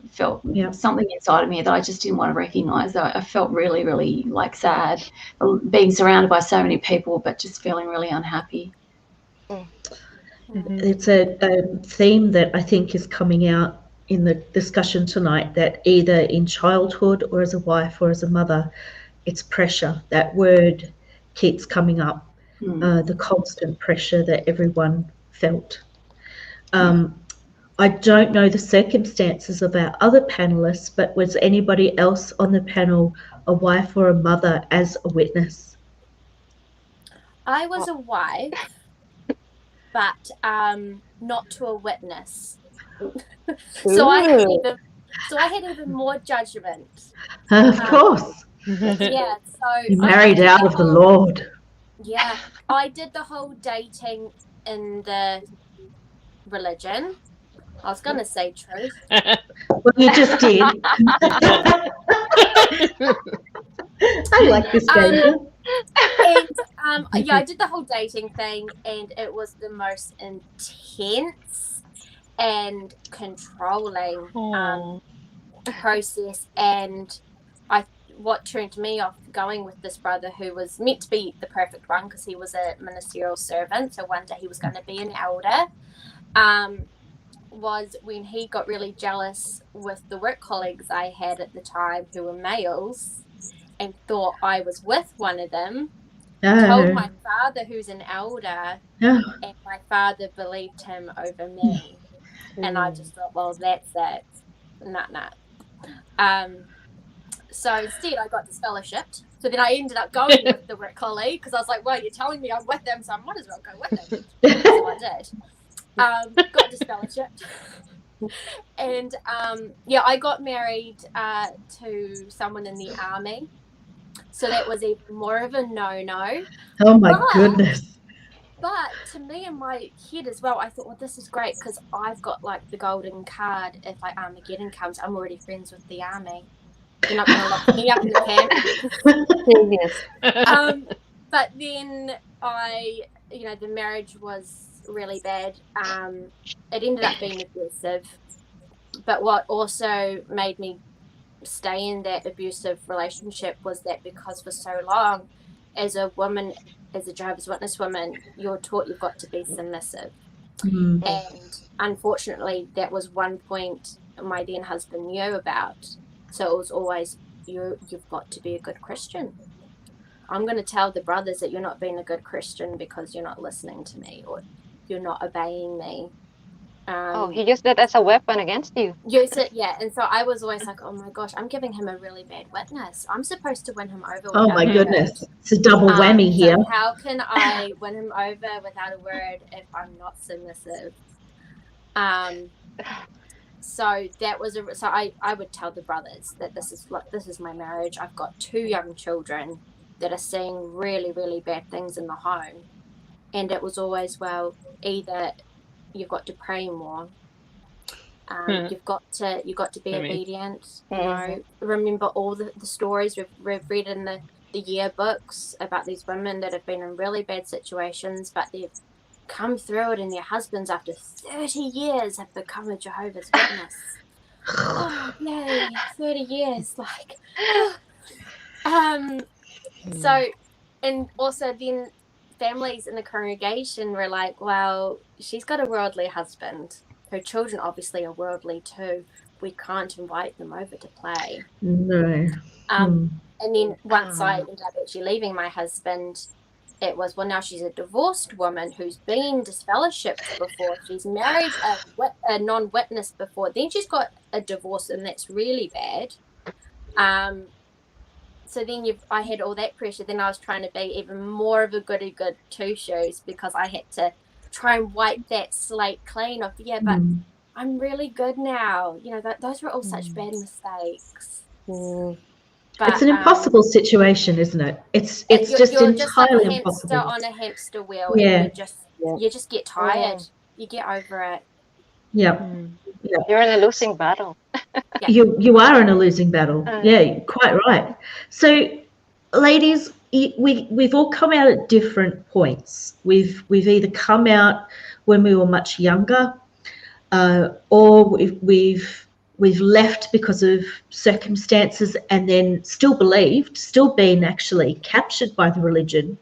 Felt something inside of me that I just didn't want to recognise. I felt really, really sad, being surrounded by so many people, but just feeling really unhappy. It's a theme that I think is coming out in the discussion tonight, that either in childhood or as a wife or as a mother, it's pressure. That word keeps coming up, the constant pressure that everyone felt. I don't know the circumstances of our other panelists, but was anybody else on the panel a wife or a mother as a witness? I was a wife, but not to a witness. So I had even more judgment. Of course. Yeah. So you married out of the Lord. Yeah, I did the whole dating in the religion. I was going to say truth. Well, you just did. I like this game. I did the whole dating thing, and it was the most intense and controlling process. And what turned me off going with this brother, who was meant to be the perfect one because he was a ministerial servant, so one day he was going to be an elder, was when he got really jealous with the work colleagues I had at the time who were males and thought I was with one of them. Told my father, who's an elder, and my father believed him over me. And I just thought, well, that's it. Nah. So instead I got disfellowshipped. So then I ended up going with the work colleague because I was like, well, you're telling me I'm with them, so I might as well go with them. So I did. Got disfellowshipped. And I got married to someone in the army. So that was even more of a no-no. Oh my goodness. But to me in my head as well, I thought, well, this is great because I've got like the golden card. If Armageddon comes, I'm already friends with the army. You're not going to lock me up in the camp. But then the marriage was really bad. It ended up being abusive. But what also made me stay in that abusive relationship was that because for so long, as a woman, as a Jehovah's Witness woman, you're taught you've got to be submissive. Mm. And unfortunately, that was one point my then husband knew about. So it was always, you've got to be a good Christian. I'm going to tell the brothers that you're not being a good Christian because you're not listening to me or you're not obeying me. He used that as a weapon against you. Use it, yeah. And so I was always like, oh my gosh, I'm giving him a really bad witness. I'm supposed to win him over. Oh my goodness. It's a double whammy here. So how can I win him over without a word if I'm not submissive? So that was so I would tell the brothers that this is my marriage. I've got 2 young children that are seeing really, really bad things in the home. And it was always, well, either you've got to pray more, you've got to be obedient, you know, remember all the stories we've read in the yearbooks about these women that have been in really bad situations, but they've come through it, and their husbands after 30 years have become a Jehovah's Witness. Oh yay, 30 years, like so, and also then families in the congregation were like, well, she's got a worldly husband, her children obviously are worldly too, we can't invite them over to play. No. And then once I ended up actually leaving my husband, it was, well, now she's a divorced woman who's been disfellowshipped before. She's married a non-witness before. Then she's got a divorce, and that's really bad. So then I had all that pressure. Then I was trying to be even more of a goody good two shoes, because I had to try and wipe that slate clean of, but I'm really good now. You know, those were all such bad mistakes. But, it's an impossible situation, isn't it? It's just you're entirely just like a impossible. hamster on a hamster wheel, Yeah. and you just get tired. You get over it. Yeah. You're in a losing battle. You are in a losing battle. Yeah, quite right. So, ladies, we've all come out at different points. We've either come out when we were much younger, or we've left because of circumstances, and then still been actually captured by the religion,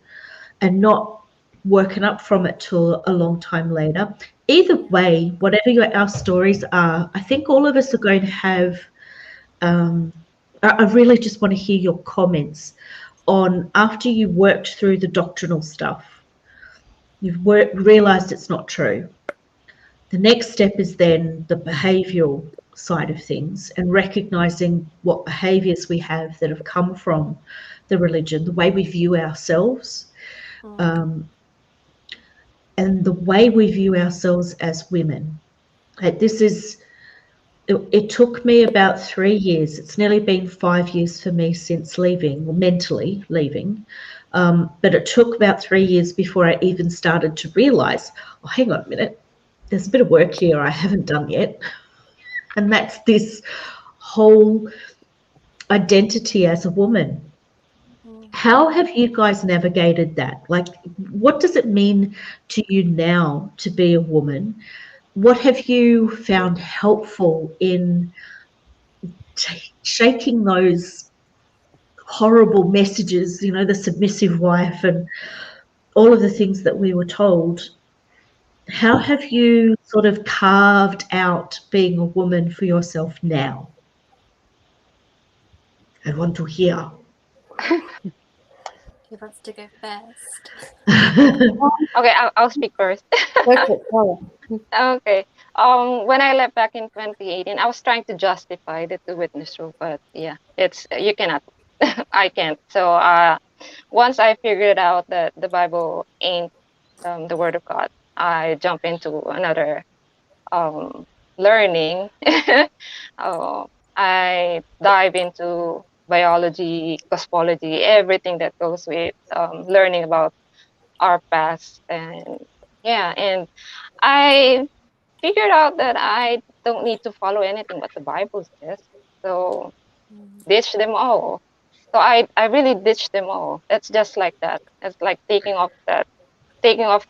and not woken up from it till a long time later. Either way, whatever our stories are, I think all of us are going to have, I really just want to hear your comments on, after you worked through the doctrinal stuff, you've realised it's not true. The next step is then the behavioural side of things, and recognising what behaviours we have that have come from the religion, the way we view ourselves, and the way we view ourselves as women. It took me about 3 years. It's nearly been 5 years for me since leaving, or mentally leaving. But it took about 3 years before I even started to realise, oh, hang on a minute, there's a bit of work here I haven't done yet. And that's this whole identity as a woman. How have you guys navigated that? Like, what does it mean to you now to be a woman? What have you found helpful in shaking those horrible messages, you know, the submissive wife and all of the things that we were told? How have you sort of carved out being a woman for yourself now? I want to hear. Who wants to go first? Okay, I'll speak first. Okay. When I left back in 2018, I was trying to justify the two witness rule, but yeah, you cannot. I can't. So once I figured out that the Bible ain't the Word of God, I jump into another learning. I dive into biology, cosmology, everything that goes with learning about our past, and I figured out that I don't need to follow anything what the Bible says. So ditch them all. So I really ditched them all. It's just like that. It's like taking off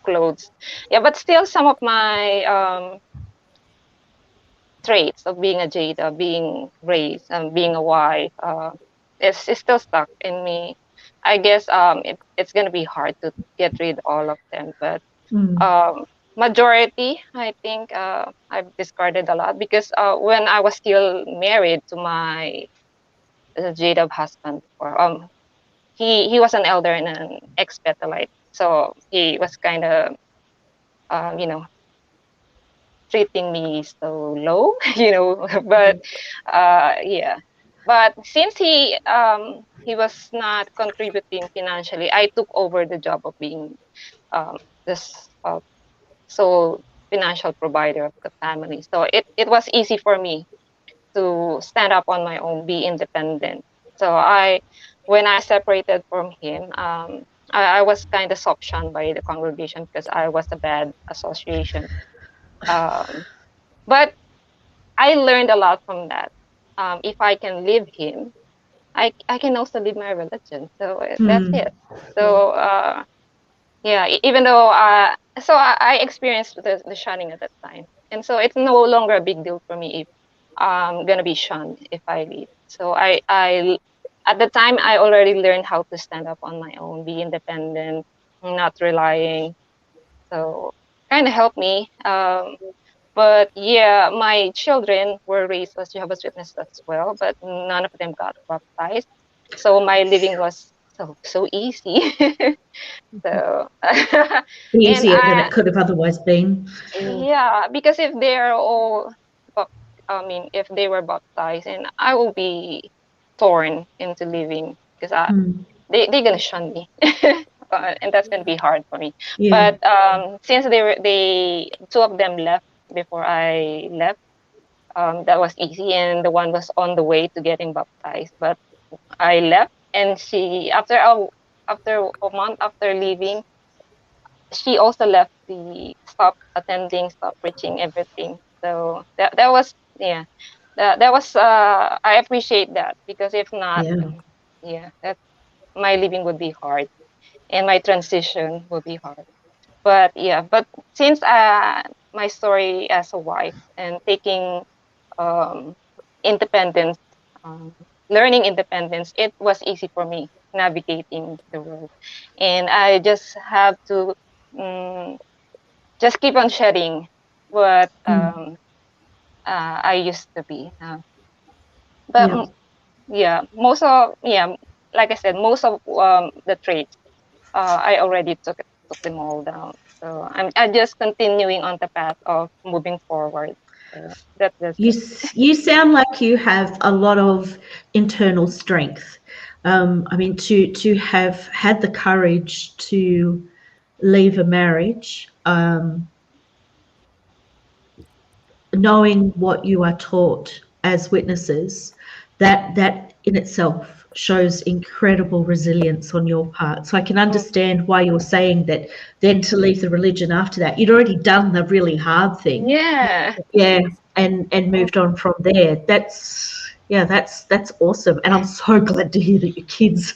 clothes. Yeah, but still some of my traits of being a Jada, being raised, and being a wife, is still stuck in me. I guess it's gonna be hard to get rid of all of them, but majority, I think, I've discarded a lot, because when I was still married to my Jada husband, or he was an elder and an ex-Bethelite, so he was kind of treating me so low, but but since he was not contributing financially, I took over the job of being this sole financial provider of the family. So it was easy for me to stand up on my own, be independent. So when I separated from him, I was kind of soft shunned by the congregation because I was a bad association. But I learned a lot from that. If I can leave him, I can also leave my religion. So that's it. So even though I experienced the shunning at that time, and so it's no longer a big deal for me if I'm gonna be shunned if I leave. So I at the time I already learned how to stand up on my own, be independent, not relying. So kind of helped me. But yeah, my children were raised as Jehovah's Witnesses as well, but none of them got baptized. So my living was so easy. So Easier than it could have otherwise been. Yeah, because if they're all, if they were baptized, and I will be torn into living because they're gonna shun me, and that's gonna be hard for me. Yeah. But since two of them left before I left, that was easy, and the one was on the way to getting baptized. But I left, and she after a month after leaving, she also left stop attending, stop preaching, everything. So that was that was I appreciate that, because if not, that my living would be hard and my transition would be hard. But since my story as a wife and taking independence, learning independence, it was easy for me navigating the world, and I just have to just keep on shedding what I used to be. But most of like I said, most of the traits I already took them all down. So I'm just continuing on the path of moving forward. That's you sound like you have a lot of internal strength. I mean, to have had the courage to leave a marriage, knowing what you are taught as witnesses, that in itself shows incredible resilience on your part. So I can understand why you're saying that then to leave the religion after that. You'd already done the really hard thing. Yeah, and moved on from there. That's awesome. And I'm so glad to hear that your kids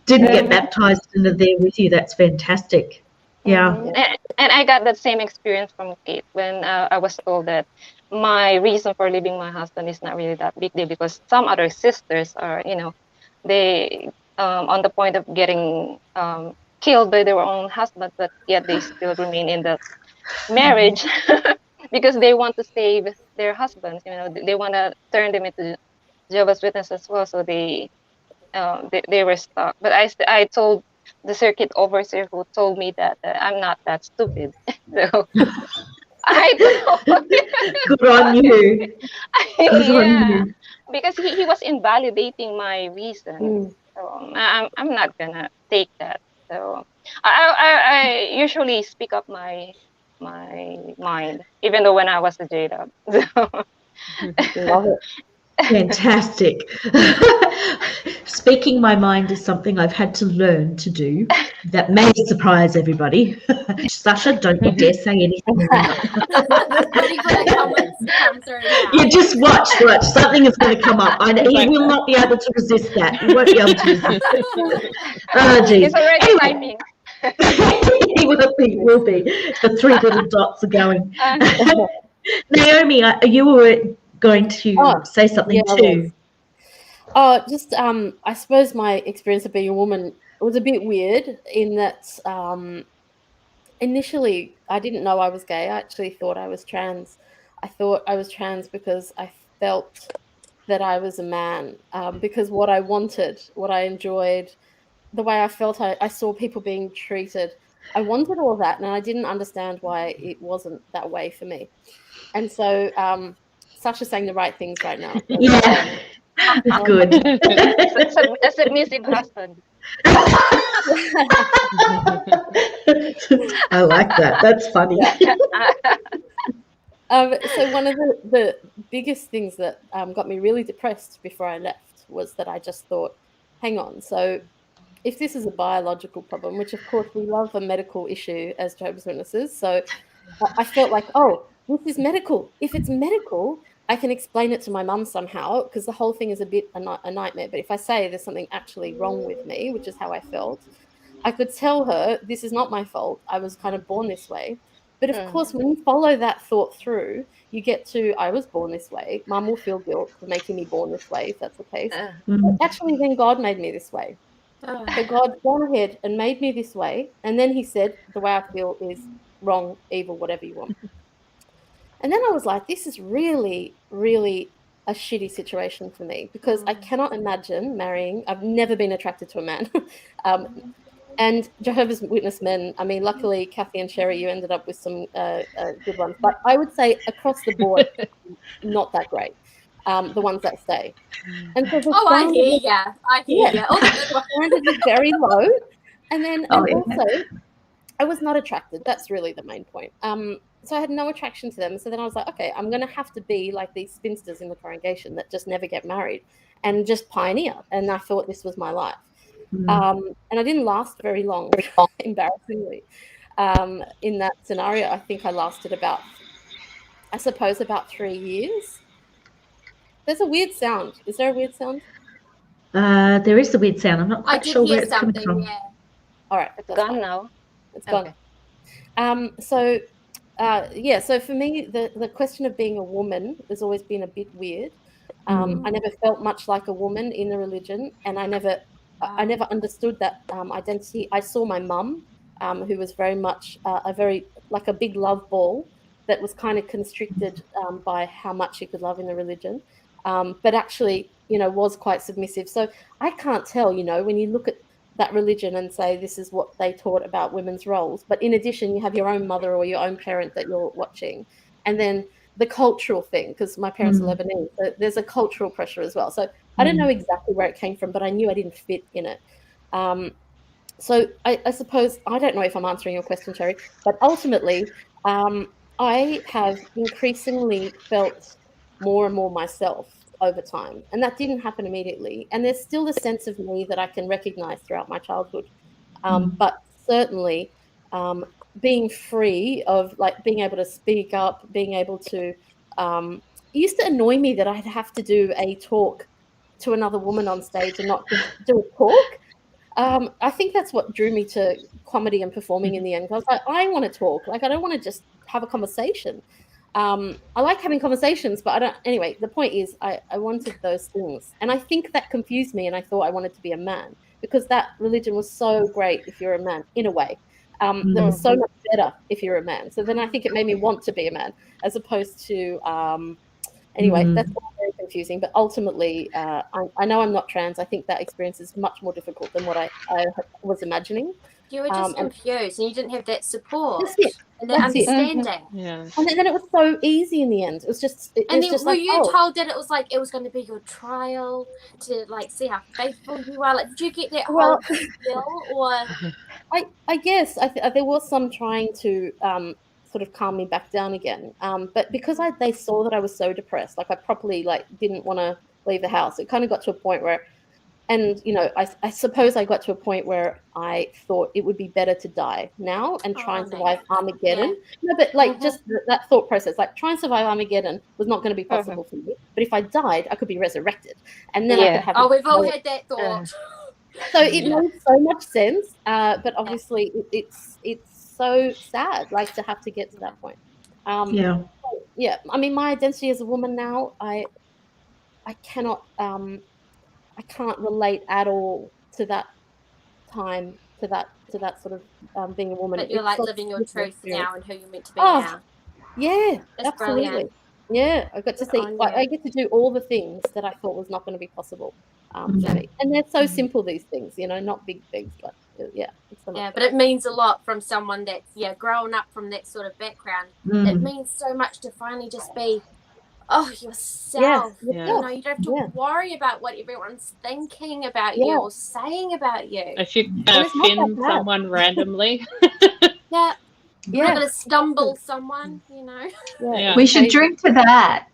didn't get baptized and are there with you. That's fantastic. Yeah. And I got that same experience from Kate when I was told that my reason for leaving my husband is not really that big deal, because some other sisters are, they on the point of getting killed by their own husband, but yet they still remain in the marriage because they want to save their husbands. They want to turn them into Jehovah's Witnesses as well. So they were stuck. But I told the circuit overseer who told me that I'm not that stupid. So I told Good on you. Good on you. Because he was invalidating my reason. So I'm not gonna take that. So I usually speak up my mind, even though when I was a JDub. So. Love it. Fantastic. Speaking my mind is something I've had to learn to do. That may surprise everybody. Sasha, don't you dare say anything. Ready for the comments to come through now. You just watch. Something is going to come up. He will not be able to resist that. He won't be able to resist it. Oh, geez. He's already typing. He will be. The three little dots are going. Naomi, you were going to say something too. Just I suppose my experience of being a woman was a bit weird in that initially I didn't know I was gay. I actually thought I was trans. I thought I was trans because I felt that I was a man, because what I wanted, what I enjoyed, the way I felt I saw people being treated. I wanted all that, and I didn't understand why it wasn't that way for me. And so Sasha's saying the right things right now. Yeah. Good. A submissive husband. I like that. That's funny. So one of the biggest things that got me really depressed before I left was that I just thought, hang on, so if this is a biological problem, which of course we love a medical issue as Jehovah's Witnesses, so I felt like, oh, this is medical. If it's medical, I can explain it to my mum somehow, because the whole thing is a bit a nightmare. But if I say there's something actually wrong with me, which is how I felt, I could tell her this is not my fault. I was kind of born this way. But of course, when you follow that thought through, you get to, I was born this way. Mum will feel guilt for making me born this way, if that's the case. But actually, then God made me this way. So God gone ahead and made me this way. And then he said, the way I feel is wrong, evil, whatever you want. And then I was like, this is really, really a shitty situation for me, because I cannot imagine marrying. I've never been attracted to a man. And Jehovah's Witness men, I mean, luckily, Kathy and Sherry, you ended up with some good ones. But I would say across the board, not that great, the ones that stay. And so I hear you. I hear you. The standard is very low. And then also, I was not attracted. That's really the main point. So I had no attraction to them. So then I was like, okay, I'm going to have to be like these spinsters in the congregation that just never get married and just pioneer. And I thought this was my life. And I didn't last very long, embarrassingly, in that scenario. I think I lasted about 3 years. There's a weird sound. Is there a weird sound? There is a weird sound. I'm not quite sure where it's coming from. Yeah. All right. It's gone now. It's gone. So for me, the question of being a woman has always been a bit weird. I never felt much like a woman in the religion, and I never understood that identity. I saw my mum, who was very much like a big love ball that was kind of constricted by how much she could love in the religion, but actually, was quite submissive. So I can't tell, when you look at that religion and say this is what they taught about women's roles, but in addition, you have your own mother or your own parent that you're watching, and then the cultural thing, because my parents are Lebanese, so there's a cultural pressure as well. So I don't know exactly where it came from, but I knew I didn't fit in it. So I suppose, I don't know if I'm answering your question, Sherry, but ultimately, I have increasingly felt more and more myself over time, and that didn't happen immediately. And there's still a sense of me that I can recognize throughout my childhood, but certainly being free of like being able to speak up, being able to. It used to annoy me that I'd have to do a talk to another woman on stage and not just do a talk. I think that's what drew me to comedy and performing in the end. I was like, I want to talk. Like, I don't want to just have a conversation. I like having conversations, but I don't. Anyway, the point is, I wanted those things, and I think that confused me. And I thought I wanted to be a man, because that religion was so great if you're a man, in a way. There was so much better if you're a man. So then I think it made me want to be a man, as opposed to. Anyway, that's all very confusing. But ultimately, I know I'm not trans. I think that experience is much more difficult than what I was imagining. You were just confused, and you didn't have that support and That's that understanding. Yeah. And then it was so easy in the end. It was just. Were you told that it was like it was going to be your trial to like see how faithful you are? Like, did you get that whole feel, or? I guess there was some trying to sort of calm me back down again. But because they saw that I was so depressed, like I properly didn't want to leave the house. It kind of got to a point where. And, I suppose I got to a point where I thought it would be better to die now and try and survive Armageddon. Yeah. No, but just that thought process, try and survive Armageddon was not going to be possible for me. But if I died, I could be resurrected. And then I could have... Oh, we've all had that thought. So it made so much sense. But obviously it's so sad, to have to get to that point. Yeah. I mean, my identity as a woman now, I cannot... I can't relate at all to that time, to that sort of being a woman. But you're living your truth now and who you're meant to be now. Yeah, that's absolutely. Brilliant. Yeah, I got to see. I get to do all the things that I thought was not going to be possible for me, and they're so simple. These things, not big things, but yeah. But it means a lot from someone that's growing up from that sort of background. It means so much to finally just be. oh, yourself. Yeah. You know, you don't have to Yeah. worry about what everyone's thinking about Yeah. you or saying about you. If you it's not that offend bad. someone randomly, Yeah, you're not Yeah. going to stumble someone, you know. Yeah. We should drink to that.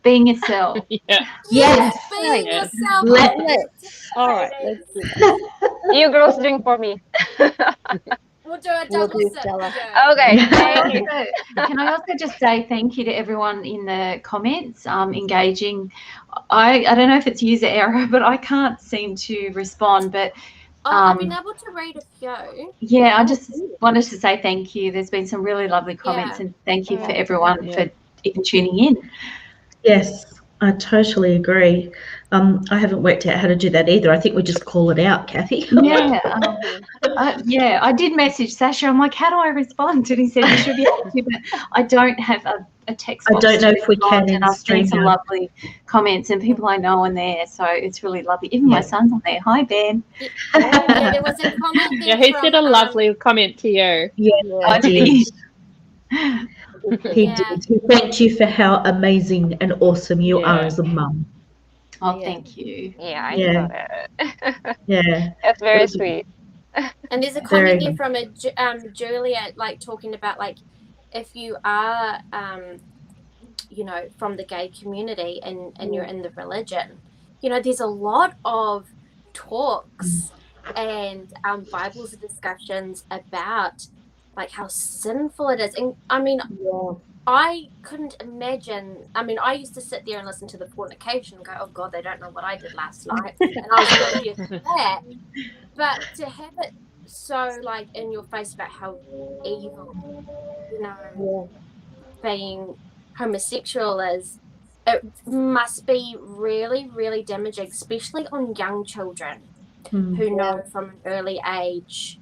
Being yourself. yeah. Yes. Being Yes. yourself. Let's. All right. Let's do that. You girls drink for me. We'll do a We'll double do sip. Stella. Yeah. Okay, Can I thank you. can I also just say thank you to everyone in the comments engaging. I don't know if it's user error, but I can't seem to respond. But I've been able to read a few. yeah, I just wanted to say thank you. There's been some really lovely comments, Yeah. and thank you for Mm. everyone Yeah. for even tuning in. Yes, I totally agree. I haven't worked out how to do that either. I think we just call it out, Kathy. Yeah, I did message Sasha. I'm like, how do I respond? And he said you should be able to, but I don't have a text I box. don't know to if we respond, can and in I've seen some StreamYard. lovely comments and people I know on there, so it's really lovely. Even my Yeah. son's on there. Hi, Ben. Yeah, there was a comment there Yeah, he from, said a lovely comment to you. I did. He Yeah. did. He thanked you for how amazing and awesome you are Yeah. as a mum. Oh, Yeah. thank you. Yeah, I Yeah. saw it. Yeah. That's very was- sweet. And there's a Very comment there from Juliet, like talking about like if you are, you know, from the gay community and you're in the religion, you know, there's a lot of talks and Bibles discussions about like how sinful it is. And I mean, Yeah. I couldn't imagine. I mean, I used to sit there and listen to the fornication and go, "Oh God, they don't know what I did last night," and I was guilty of that. But to have it so like in your face about how evil, you know, being homosexual is, it must be really, really damaging, especially on young children Mm. who know from an early age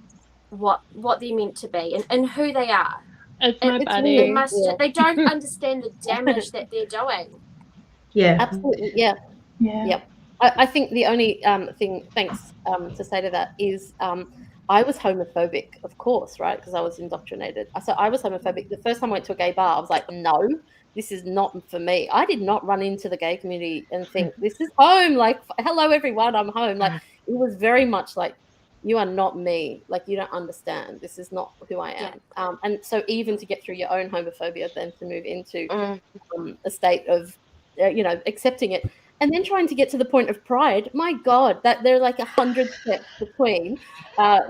what they're meant to be and who they are. It's my It buddy. must. Yeah. They don't understand the damage that they're doing. Yeah. Absolutely. Yeah. Yeah. Yep. I think the only thing, thanks to say to that is I was homophobic, of course, right? Because I was indoctrinated. So I was homophobic. The first time I went to a gay bar, I was like, no, this is not for me. I did not run into the gay community and think, this is home. Like, hello, everyone, I'm home. Like, it was very much like, you are not me. Like, you don't understand. This is not who I am. And so even to get through your own homophobia, then to move into a state of, you know, accepting it. And then trying to get to the point of pride, my God, that there are like 100 steps between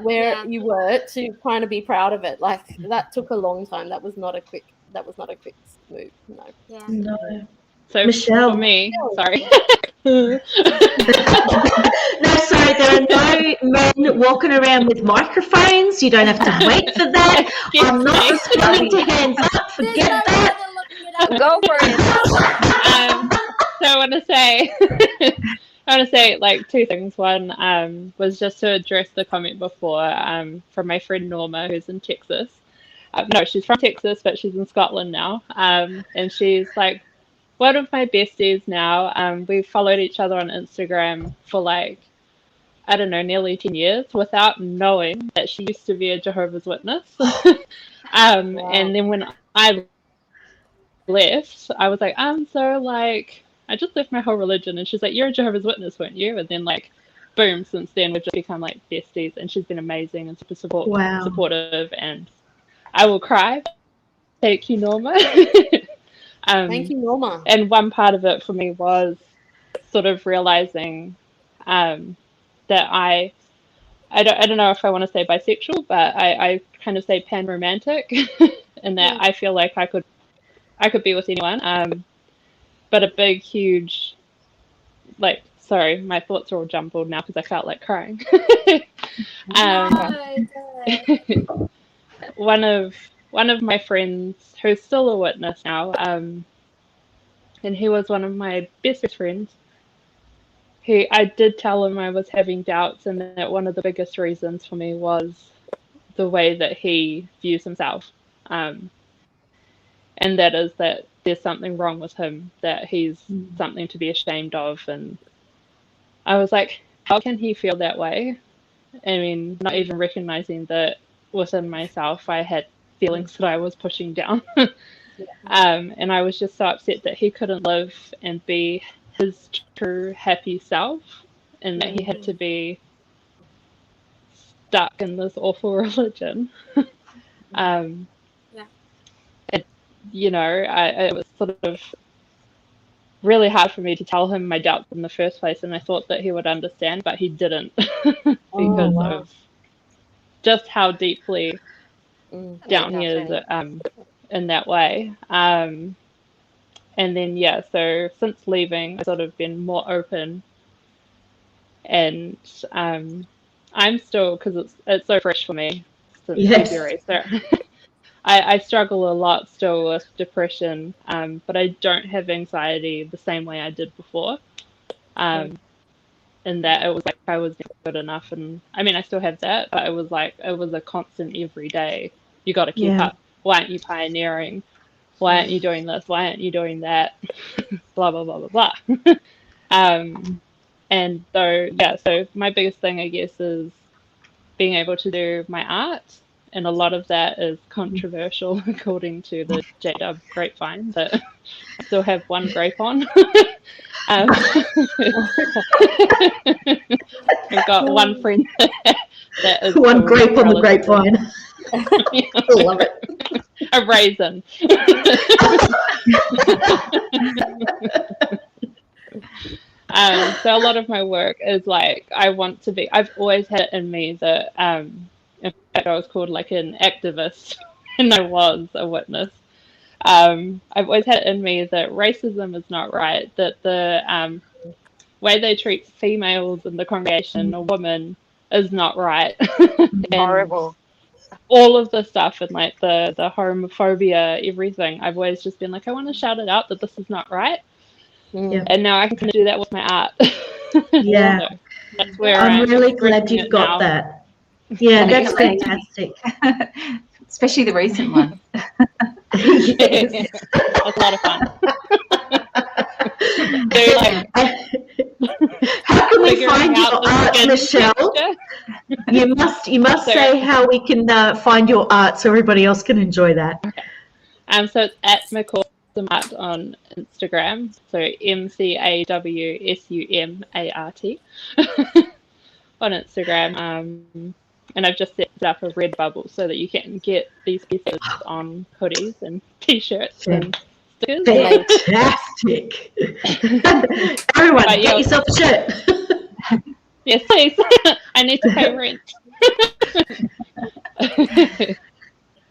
where you were to trying to be proud of it. Like that took a long time. That was not a quick move. No. Yeah. No. So Michelle. for me, sorry. No, sorry, there are no men walking around with microphones. You don't have to wait for that. I'm not responding to hands up. There's Forget no that. way they're looking it up. Go for it. So I want to say like two things. One was just to address the comment before from my friend Norma, who's in Texas. No, she's from Texas, but she's in Scotland now. And she's like one of my besties now. We've followed each other on Instagram for like, I don't know, nearly 10 years without knowing that she used to be a Jehovah's Witness. And then when I left, I was like, so like, I just left my whole religion. And she's like, you're a Jehovah's Witness, weren't you? And then like, boom, since then we've just become like besties, and she's been amazing and super supportive, and I will cry. Thank you, Norma. Thank you, Norma. And one part of it for me was sort of realizing that I don't know if I want to say bisexual, but I kind of say pan-romantic, in that I feel like I could be with anyone. But a big, huge, like, sorry, my thoughts are all jumbled now because I felt like crying. One of my friends, who's still a witness now, and he was one of my best friends. I did tell him I was having doubts, and that one of the biggest reasons for me was the way that he views himself. And that is that there's something wrong with him, that he's something to be ashamed of. And I was like, how can he feel that way? I mean, not even recognizing that within myself I had feelings that I was pushing down. And I was just so upset that he couldn't live and be his true happy self, and that he had to be stuck in this awful religion. um, Yeah. it, it was sort of really hard for me to tell him my doubts in the first place, and I thought that he would understand, but he didn't because of just how deeply down he is in that way. And then, so since leaving, I've sort of been more open, and I'm still, because it's so fresh for me since February, so I struggle a lot still with depression, but I don't have anxiety the same way I did before. In that it was like I was never good enough, and I mean I still have that, but it was a constant every day. You got to keep up. Why aren't you pioneering? Why aren't you doing this? Why aren't you doing that? Blah blah blah blah blah. And so my biggest thing, I guess, is being able to do my art, and a lot of that is controversial according to the JW grapevine, but I still have one grape on. I've got one friend that is one grape on the grapevine. I love it. A raisin. So a lot of my work is like, I've always had it in me that, in fact, I was called like an activist and I was a witness. I've always had it in me that racism is not right, that the way they treat females in the congregation or women is not right. Horrible. All of the stuff and like the homophobia, everything, I've always just been like, I want to shout it out that this is not right. And now I can kind of do that with my art. Yeah. So that's where I'm really glad you've got that. Yeah, that's fantastic. Especially the recent one. Yes. That's a lot of fun. So, like, how can we find your art, Michelle? You must say how we can find your art so everybody else can enjoy that. Okay. So it's at McAwesome Art on Instagram. So McAwsumart on Instagram. And I've just set up a Redbubble so that you can get these pieces on hoodies and t-shirts and stickers. Fantastic. Everyone, get yourself a shirt. Yes, please. I need to pay rent.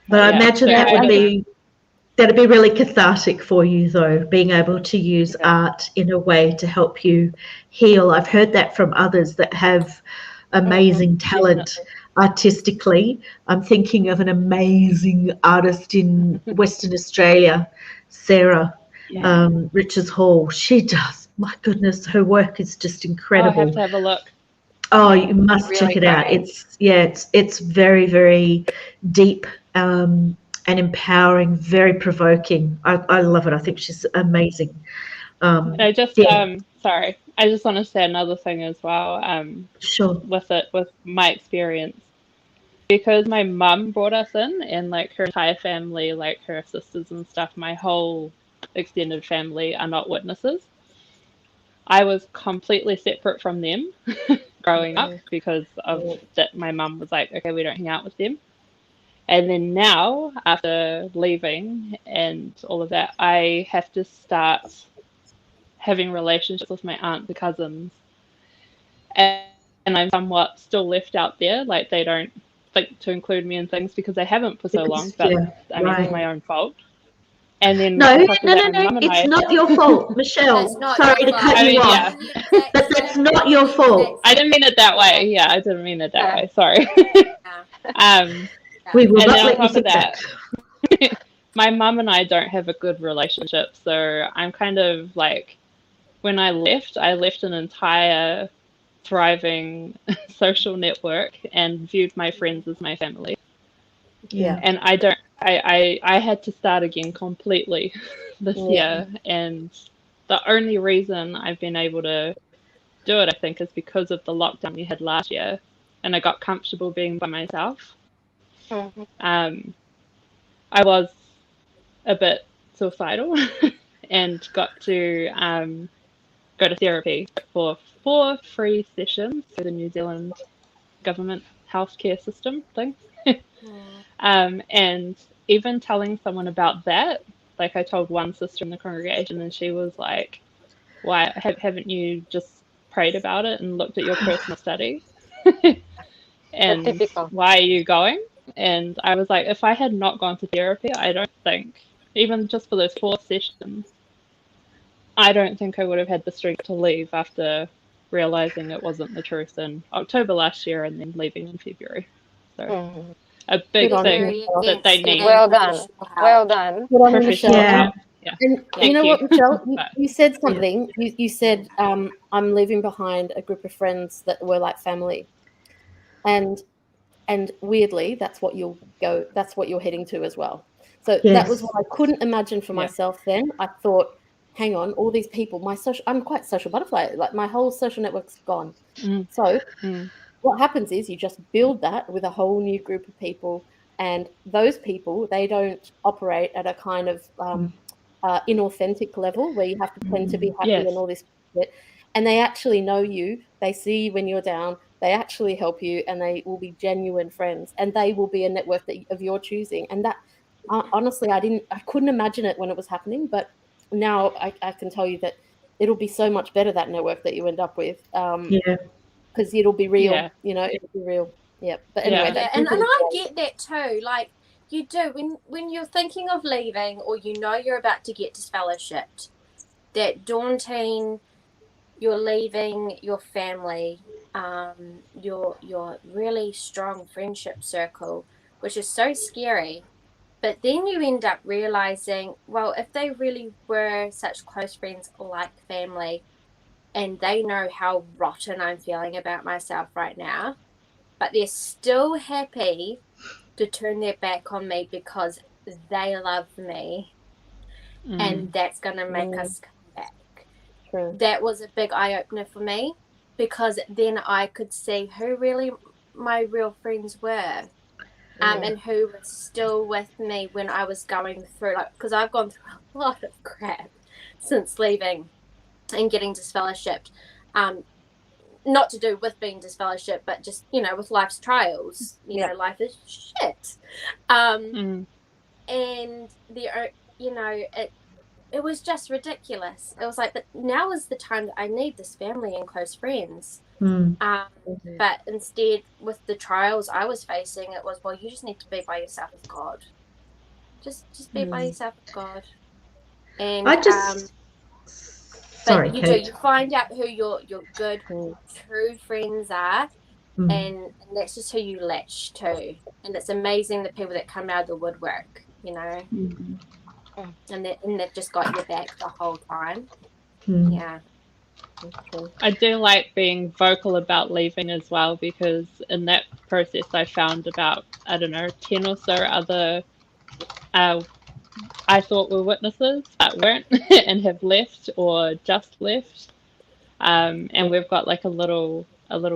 But I imagine that'd be really cathartic for you, though, being able to use art in a way to help you heal. I've heard that from others that have amazing talent artistically. I'm thinking of an amazing artist in Western Australia, Sarah Riches Hall. She does, my goodness, her work is just incredible. I have to have a look. Oh, you must check it out. It's very, very deep and empowering, very provoking. I love it. I think she's amazing. I just sorry, I just want to say another thing as well. Sure. With my experience, because my mum brought us in, and like her entire family, like her sisters and stuff, my whole extended family are not witnesses. I was completely separate from them growing up because of that. My mum was like, okay, we don't hang out with them. And then now, after leaving and all of that, I have to start having relationships with my aunts and cousins. And I'm somewhat still left out there. Like, they don't think to include me in things because they haven't for so long. But I mean, it's my own fault. And then no, it's not your fault, Michelle. Sorry to cut you off, but that's not your fault. I didn't mean it that way. Yeah, I didn't mean it that way. Sorry. We will not let you think that. My mum and I don't have a good relationship, so I'm kind of like, when I left an entire thriving social network and viewed my friends as my family. Yeah. And I had to start again completely this year, and the only reason I've been able to do it, I think, is because of the lockdown we had last year, and I got comfortable being by myself. I was a bit suicidal and got to go to therapy for 4 free sessions through the New Zealand government healthcare system thing. And even telling someone about that, like I told one sister in the congregation, and she was like, "Why haven't you just prayed about it and looked at your personal study? And typical. why are you going?" And I was like, if I had not gone to therapy, I don't think, even just for those 4 sessions, I don't think I would have had the strength to leave after realizing it wasn't the truth in October last year and then leaving in February. So Mhm. a big Good on thing you. that they need. Well done. Well done. Good on you, Professional Michelle. Yeah. help. Yeah. And you Thank know you. what, Michelle? But- You said something. You said, I'm leaving behind a group of friends that were like family. And weirdly, that's what you're heading to as well. So that was Yes. what I couldn't imagine for Yeah. myself then. I thought, hang on, all these people, I'm quite social butterfly. Like my whole social network's gone. Mm. So Mm. what happens is you just build that with a whole new group of people, and those people, they don't operate at a kind of inauthentic level where you have to pretend to be happy Yes. and all this shit. And they actually know you. They see you when you're down. They actually help you, and they will be genuine friends. And they will be a network of your choosing. And that, honestly, I couldn't imagine it when it was happening. But now I can tell you that it'll be so much better, that network that you end up with. Yeah. Because it'll be real. Yeah. It'll be real. Yeah. But Yeah. anyway, Yeah, and I get that too. Like you do when you're thinking of leaving, or you're about to get disfellowshipped, that daunting, you're leaving your family, your really strong friendship circle, which is so scary. But then you end up realizing, well, if they really were such close friends like family, and they know how rotten I'm feeling about myself right now, but they're still happy to turn their back on me because they love me, and that's going to make us come back. True. That was a big eye-opener for me, because then I could see who really my real friends were, and who was still with me when I was going through, like, because I've gone through a lot of crap since leaving and getting disfellowshipped. Not to do with being disfellowshipped, but just, with life's trials. Life is shit. And it was just ridiculous. It was like, that now is the time that I need this family and close friends. But instead, with the trials I was facing, it was, well, you just need to be by yourself with God. Just be by yourself with God. And I just sorry, but Kate. you find out who your good, true friends are, and that's just who you latch to. And it's amazing the people that come out of the woodwork, and they've just got your back the whole time. Yeah. I do like being vocal about leaving as well, because in that process I found about, 10 or so other I thought were witnesses but weren't and have left or just left. And we've got like a little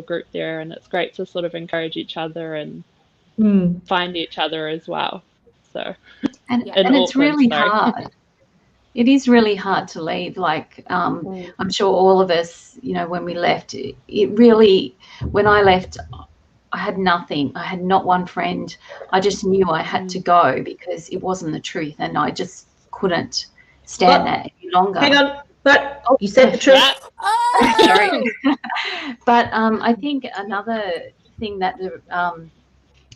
group there, and it's great to sort of encourage each other and find each other as well. So and it's really hard. It is really hard to leave. Like, I'm sure all of us, when we left, it really, when I left, I had nothing. I had not one friend. I just knew I had to go because it wasn't the truth, and I just couldn't stand that any longer. Hang on, but you said the truth. Sorry. But I think another thing that the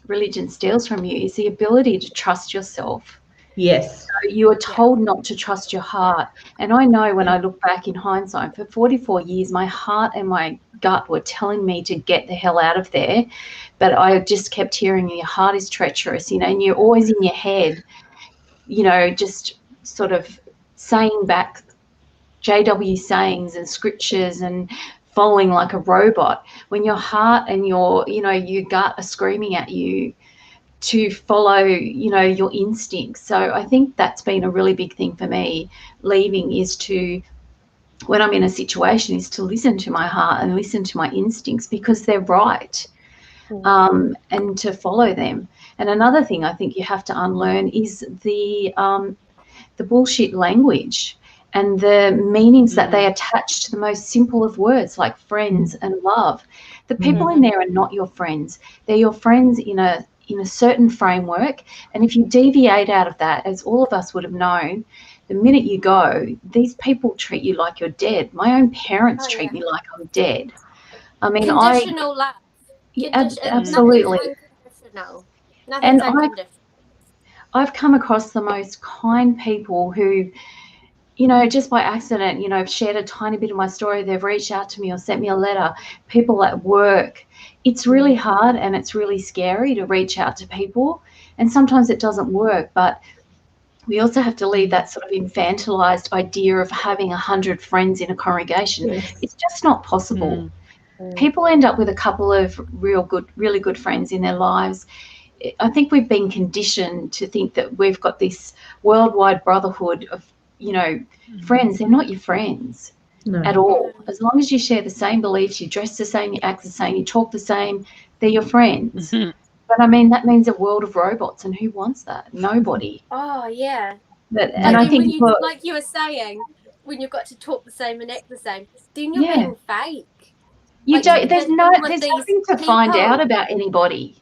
religion steals from you is the ability to trust yourself. Yes. So you are told not to trust your heart. And I know when I look back in hindsight, for 44 years, my heart and my gut were telling me to get the hell out of there. But I just kept hearing, your heart is treacherous, and you're always in your head, just sort of saying back JW sayings and scriptures and following like a robot, when your heart and your gut are screaming at you to follow, your instincts. So I think that's been a really big thing for me, leaving, is to, when I'm in a situation, is to listen to my heart and listen to my instincts, because they're right, and to follow them. And another thing I think you have to unlearn is the the bullshit language and the meanings that they attach to the most simple of words like friends and love. The people in there are not your friends. They're your friends in a certain framework, and if you deviate out of that, as all of us would have known, the minute you go, these people treat you like you're dead. My own parents treat me like I'm dead. I mean, conditional love. Absolutely. Nothing's unconditional. I've come across the most kind people who, just by accident, have shared a tiny bit of my story. They've reached out to me or sent me a letter. People at work. It's really hard and it's really scary to reach out to people. And sometimes it doesn't work. But we also have to leave that sort of infantilized idea of having 100 friends in a congregation. It's just not possible. People end up with a couple of really good friends in their lives. I think we've been conditioned to think that we've got this worldwide brotherhood of, friends. They're not your friends at all. As long as you share the same beliefs, you dress the same, you act the same, you talk the same, they're your friends. But I mean, that means a world of robots, and who wants that? Nobody. Oh, yeah. And I think, like you were saying, when you've got to talk the same and act the same, then you're being fake. You don't. There's nothing to find out about anybody.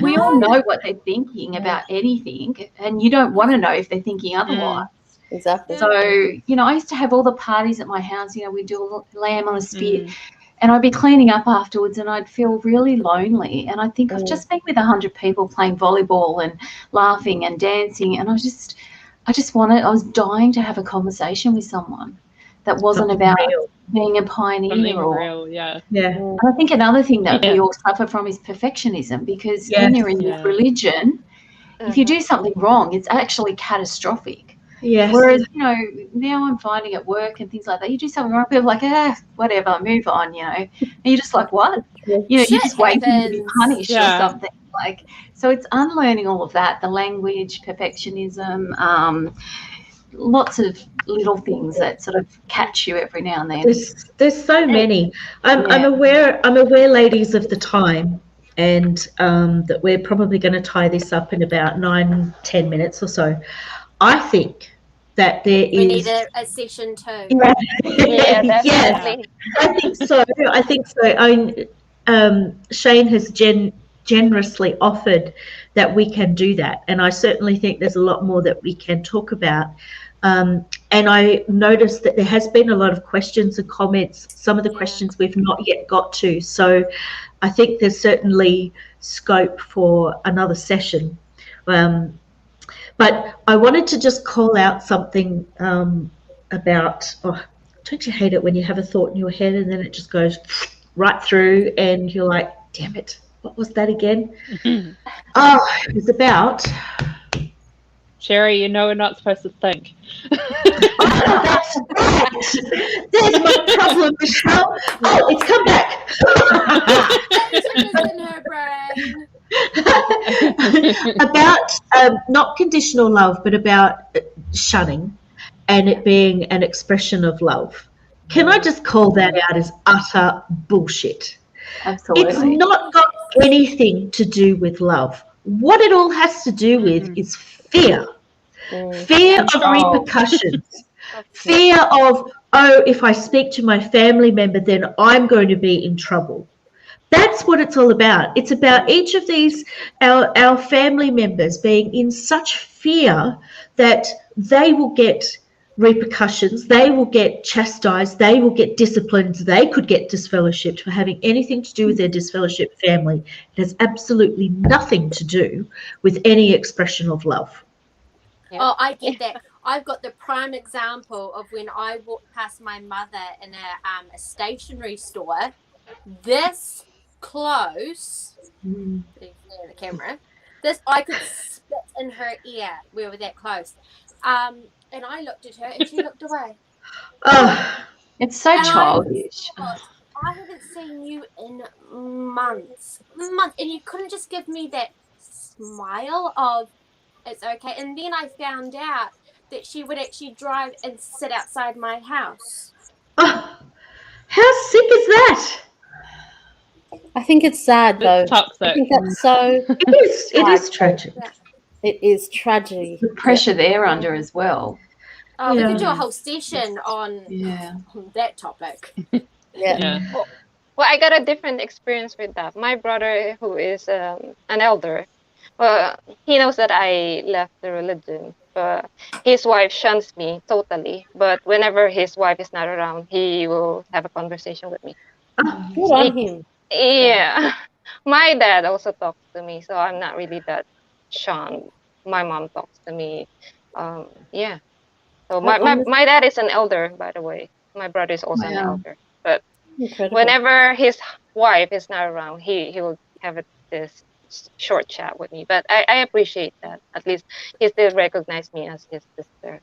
We all know what they're thinking about anything, and you don't want to know if they're thinking otherwise. Exactly. So, I used to have all the parties at my house. We'd do a lamb on a spit, and I'd be cleaning up afterwards, and I'd feel really lonely. And I think I've just been with 100 people playing volleyball and laughing and dancing, and I was dying to have a conversation with someone that wasn't about being a pioneer And I think another thing that we all suffer from is perfectionism, because when you're in your religion, if you do something wrong, it's actually catastrophic. Yes. Whereas, now I'm finding at work and things like that, you do something wrong, people are like, whatever, move on, and you're just like, what? You're just waiting to be punished or something. So it's unlearning all of that, the language, perfectionism, lots of little things that sort of catch you every now and then. There's so many. I'm aware, ladies, of the time, and that we're probably going to tie this up in about 9-10 minutes or so. I think that we need a session too. Yeah, definitely. I think so. Shane has generously offered that we can do that, and I certainly think there's a lot more that we can talk about. And I noticed that there has been a lot of questions and comments, some of the questions we've not yet got to. So I think there's certainly scope for another session. But I wanted to just call out something about, don't you hate it when you have a thought in your head and then it just goes right through and you're like, damn it, what was that again? It was about... Sherry, we're not supposed to think. That's right. There's my problem, Michelle. Oh, it's come back. in her brain. About not conditional love, but about shunning and it being an expression of love. Can I just call that out as utter bullshit? Absolutely. It's not got anything to do with love. What it all has to do with is fear. Fear of repercussions. Fear of, if I speak to my family member, then I'm going to be in trouble. That's what it's all about. It's about each of these, our family members being in such fear that they will get repercussions, they will get chastised, they will get disciplined, they could get disfellowshipped for having anything to do with their disfellowshipped family. It has absolutely nothing to do with any expression of love. Yeah. Oh, I get that. I've got the prime example of when I walked past my mother in a stationery store, this close, the camera, I could spit in her ear. We were that close. And I looked at her and she looked away. It's so childish. I haven't seen you in months. And you couldn't just give me that smile of, it's okay. And then I found out that she would actually drive and sit outside my house. Oh, how sick is that? I think it's sad though. It's toxic. I think that's so. It is tragic. It is tragedy. The pressure they're under as well. Oh, we Yeah. could do a whole session on Yeah. that topic. Yeah. Well, I got a different experience with that. My brother, who is an elder, well, he knows that I left the religion, but his wife shuns me totally. But whenever his wife is not around, he will have a conversation with me. Good on him. Yeah. My dad also talks to me, so I'm not really that shunned. My mom talks to me. Yeah. So my dad is an elder, by the way. My brother is also an Wow. elder. But Incredible. whenever his wife is not around, he will have this short chat with me. But I appreciate that. At least he still recognizes me as his sister.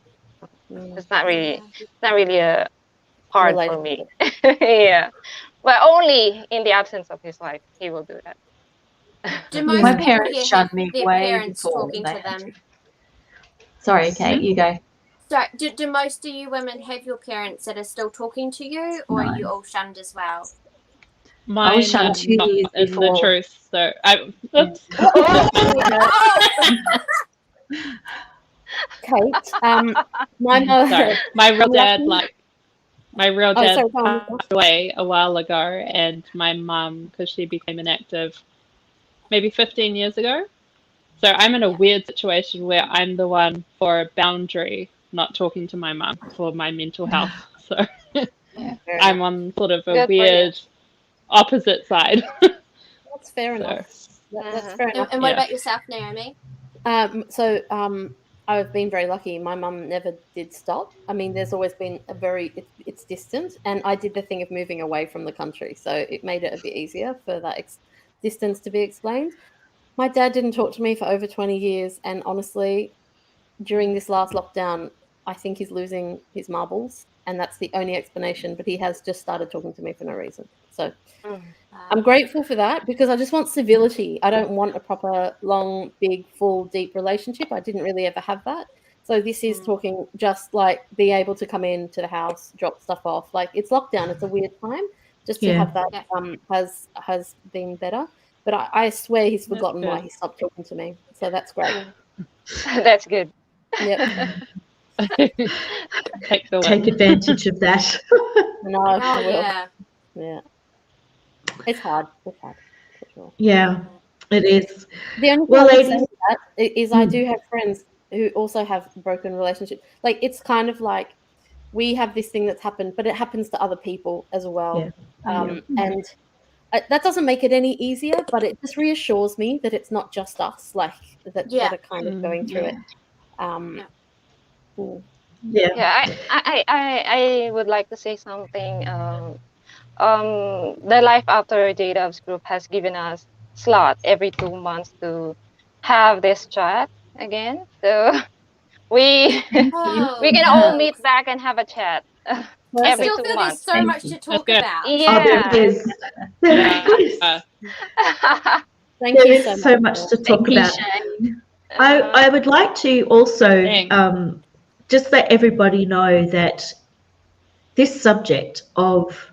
It's not really a hard for me. Yeah. But only in the absence of his wife, he will do that. Do most My people parents here shunned have me their way parents before talking they to had them? Sorry, Kate, you go. So, do most of you women have your parents that are still talking to you, or are you all shunned as well? Mine was shunned are 2 not years in before. the truth, so oops. Kate, my mother. Sorry, my real dad, lucky- passed go on. away a while ago, and my mum, because she became inactive maybe 15 years ago. So I'm in a weird situation where I'm the one for a boundary, not talking to my mum for my mental health. So I'm on sort of a Good for you. weird opposite side. That's fair enough. That's fair enough. And what Yeah. about yourself, Naomi? I've been very lucky. My mum never did stop. I mean, there's always been it's distant, and I did the thing of moving away from the country, so it made it a bit easier for that distance to be explained. My dad didn't talk to me for over 20 years, and honestly, during this last lockdown, I think he's losing his marbles, and that's the only explanation, but he has just started talking to me for no reason. So I'm grateful for that, because I just want civility. I don't want a proper, long, big, full, deep relationship. I didn't really ever have that. So this is talking, just like be able to come into the house, drop stuff off. Like, it's lockdown. It's a weird time. Just to have that has been better. But I swear he's forgotten why he stopped talking to me. So that's great. That's good. Yep. Take the Take win. advantage of that. No, Oh, I will. yeah. Yeah. It's hard. It's hard. For sure. Yeah, it is. The only thing Well, I can say ladies- to that is I do have friends who also have broken relationships. Like, it's kind of like we have this thing that's happened, but it happens to other people as well. And that doesn't make it any easier, but it just reassures me that it's not just us, like that are kind of going through it. Yeah. I would like to say something. The Life After J-Dubs group has given us slot every 2 months to have this chat again. So we can all meet back and have a chat I every still 2 feel there's months. so much to talk good. about. Oh, there Yeah. is. There is. Thank There you is so much to talk about. Shane. I would like to also Thanks. just let everybody know that this subject of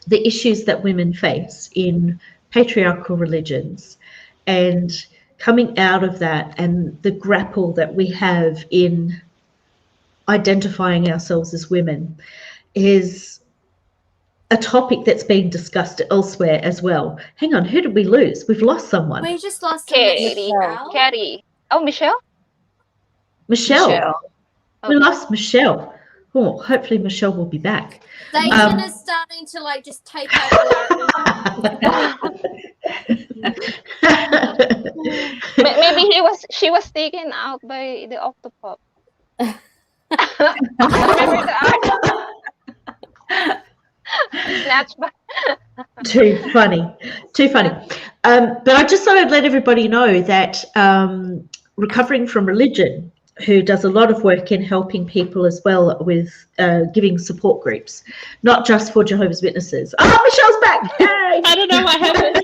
the issues that women face in patriarchal religions and coming out of that, and the grapple that we have in identifying ourselves as women, is a topic that's being discussed elsewhere as well. Hang on, who did we lose? We've lost someone. We just lost Katie. Michelle. Katie. Oh, Michelle? Michelle. We lost Michelle. Oh, hopefully Michelle will be back. Satan is starting to like just take over. Maybe she was taken out by the octopop. Remember the snatched by. Too funny. But I just thought I'd let everybody know that Recovering from Religion, who does a lot of work in helping people as well with giving support groups, not just for Jehovah's Witnesses. Oh, Michelle's back! Yay! I don't know what happened.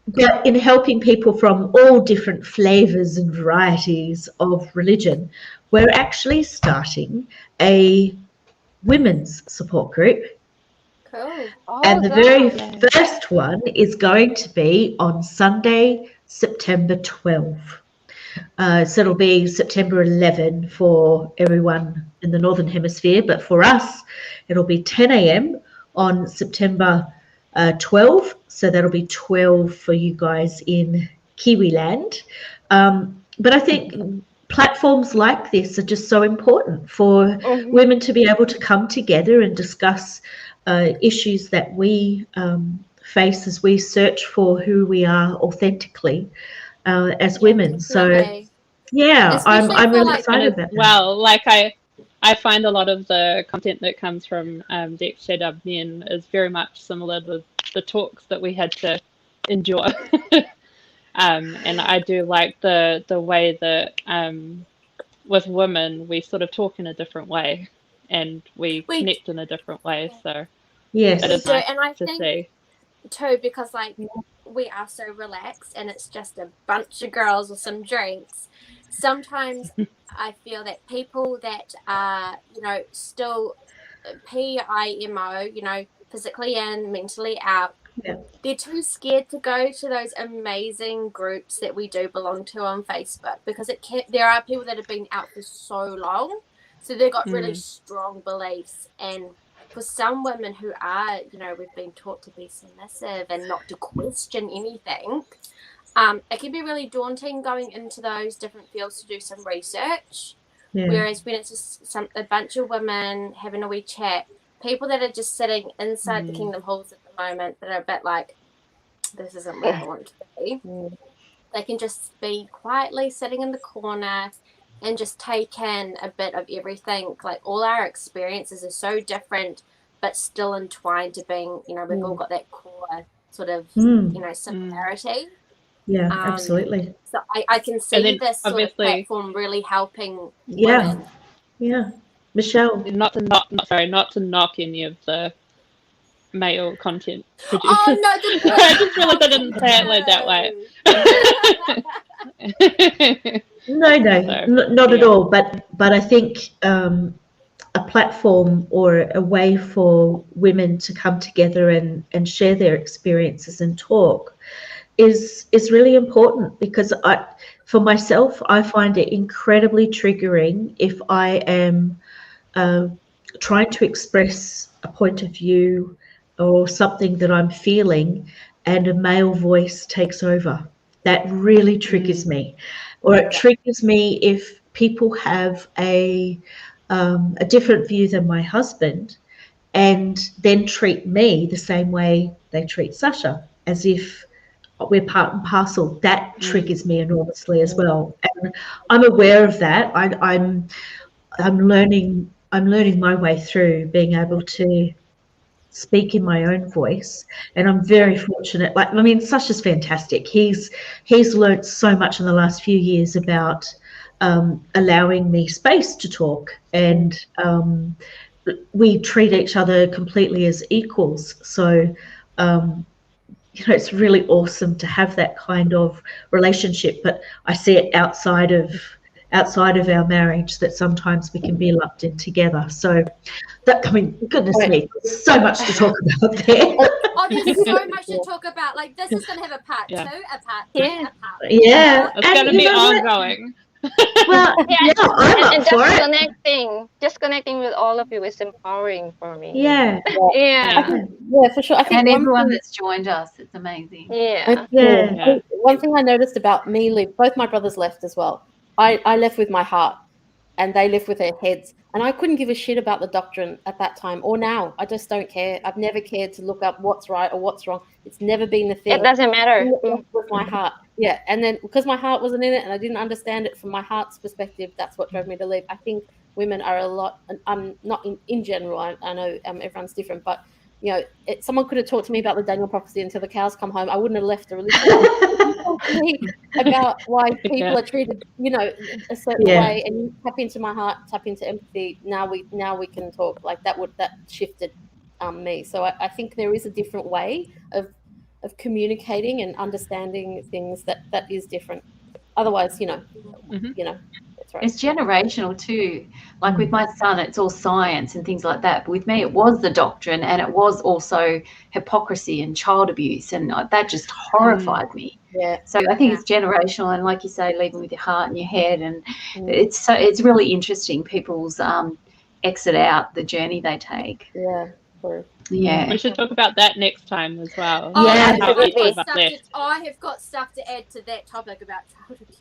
But in helping people from all different flavors and varieties of religion, we're actually starting a women's support group Cool. And the very Awesome. first one is going to be on Sunday, September 12. So it'll be September 11 for everyone in the Northern Hemisphere, but for us, it'll be 10 a.m. on September 12. So that'll be 12 for you guys in Kiwiland. But I think platforms like this are just so important for Mhm. women to be able to come together and discuss issues that we face as we search for who we are authentically as women. So Definitely. yeah, I'm Especially for really like excited And about that. well, like I find a lot of the content that comes from the XJW men is very much similar to the talks that we had to endure. And I do like the way that with women we sort of talk in a different way and we we connect in a different way. So it Yes. we is do, nice and I to think see. too, because like we are so relaxed and it's just a bunch of girls with some drinks. Sometimes I feel that people that are, still PIMO, physically in, mentally out, Yeah. they're too scared to go to those amazing groups that we do belong to on Facebook, because there are people that have been out for so long, so they've got really strong beliefs. And for some women who are, we've been taught to be submissive and not to question anything, it can be really daunting going into those different fields to do some research. Yeah. Whereas when it's just a bunch of women having a wee chat, people that are just sitting inside the Kingdom Halls at the moment that are a bit like, this isn't where I want to be, they can just be quietly sitting in the corner and just take in a bit of everything. Like, all our experiences are so different, but still entwined to being, we've all got that core sort of, similarity. Yeah, absolutely. So I can And see then this sort of obviously, platform really helping Yeah. women. Yeah. Michelle. not to knock any of the male content producers. Oh no, I just realized I didn't say it like that way. No, not at yeah. all. But I think a platform or a way for women to come together and share their experiences and talk is really important, because for myself, I find it incredibly triggering if I am trying to express a point of view or something that I'm feeling and a male voice takes over. That really triggers me. Or it triggers me if people have a different view than my husband and then treat me the same way they treat Sasha, as if we're part and parcel. That triggers me enormously as well. And I'm aware of that. I'm learning my way through being able to speak in my own voice, and I'm very fortunate. Like, I mean, Sasha's fantastic. He's learnt so much in the last few years about allowing me space to talk, and we treat each other completely as equals. So it's really awesome to have that kind of relationship. But I see it outside of our marriage, that sometimes we can be lumped in together. So that, I mean, goodness me, there's so much to talk about there. Oh, there's so much to talk about. Like, this is going to have a part 2, a part 3, a part 4. Yeah, It's going to be ongoing. Well, yeah, I'm And up for it. just connecting with all of you is empowering for me. Yeah, Yeah. Yeah, for sure. I think And one everyone thing- that's joined us, it's amazing. Yeah. yeah, One thing I noticed about me, both my brothers left as well. I left with my heart, and they left with their heads. And I couldn't give a shit about the doctrine at that time or now. I just don't care. I've never cared to look up what's right or what's wrong. It's never been the thing. It doesn't matter. With my heart. Yeah. And then because my heart wasn't in it and I didn't understand it from my heart's perspective, that's what drove me to leave. I think women are a lot, not in general, I know everyone's different, but someone could have talked to me about the Daniel prophecy until the cows come home. I wouldn't have left the religion. Talk to me about why people are treated, a certain way, and you tap into my heart, tap into empathy. Now we can talk. Like that shifted me. So I think there is a different way of communicating and understanding things that is different. Otherwise, it's That's right. It's generational too. Like with my son, it's all science and things like that. But with me, it was the doctrine, and it was also hypocrisy and child abuse, and that just horrified me. Yeah. So I think it's generational, and like you say, leading with your heart and your head, and it's really interesting people's exit out, the journey they take. Yeah. True. Yeah. We should talk about that next time as well. Oh, Yeah, How each of us I left. have got stuff to add to that topic about child abuse.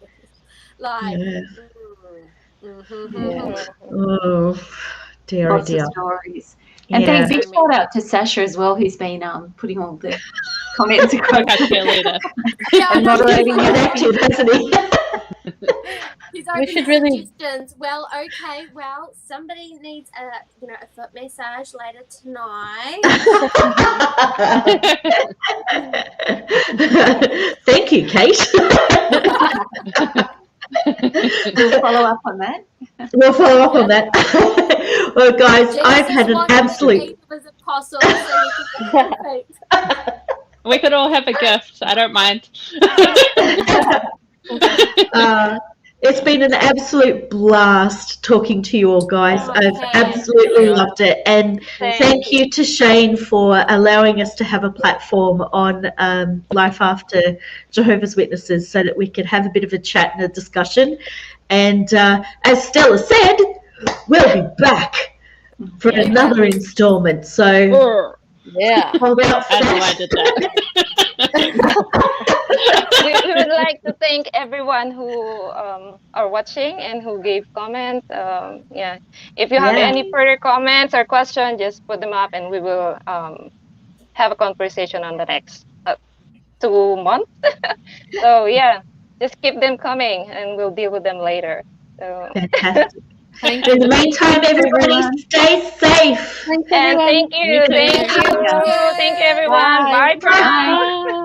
Like, Oh, dear, oh Lots dear. of stories. And Yeah. big shout out to Sasha as well, who's been putting all the comments across Like our cheerleader. yeah, I and know moderating He's it. active, hasn't he? he's We open should to really- suggestions. Well, okay, well, somebody needs a foot massage later tonight. Thank you, Kate. We'll follow up on that. We'll follow up on that. Well, guys, I've had an Jesus wanted absolute. Eve as apostle so he could get her feet. We could all have a gift. I don't mind. It's been an absolute blast talking to you all, guys. Oh, I've thank absolutely you. loved it. And thank you to Shane for allowing us to have a platform on Life After Jehovah's Witnesses so that we could have a bit of a chat and a discussion. And as Stella said, we'll be back for another installment. So Yeah. hold out I know I fast. did that. We would like to thank everyone who are watching and who gave comments. Yeah, if you have Yeah. any further comments or questions, just put them up, and we will have a conversation on the next 2 months. So yeah, just keep them coming, and we'll deal with them later. So Fantastic. Thank In the you. meantime, everybody, stay safe. Thanks, and everyone. thank you, You too. thank you, thank you, everyone. Bye. Bye, for now. Bye.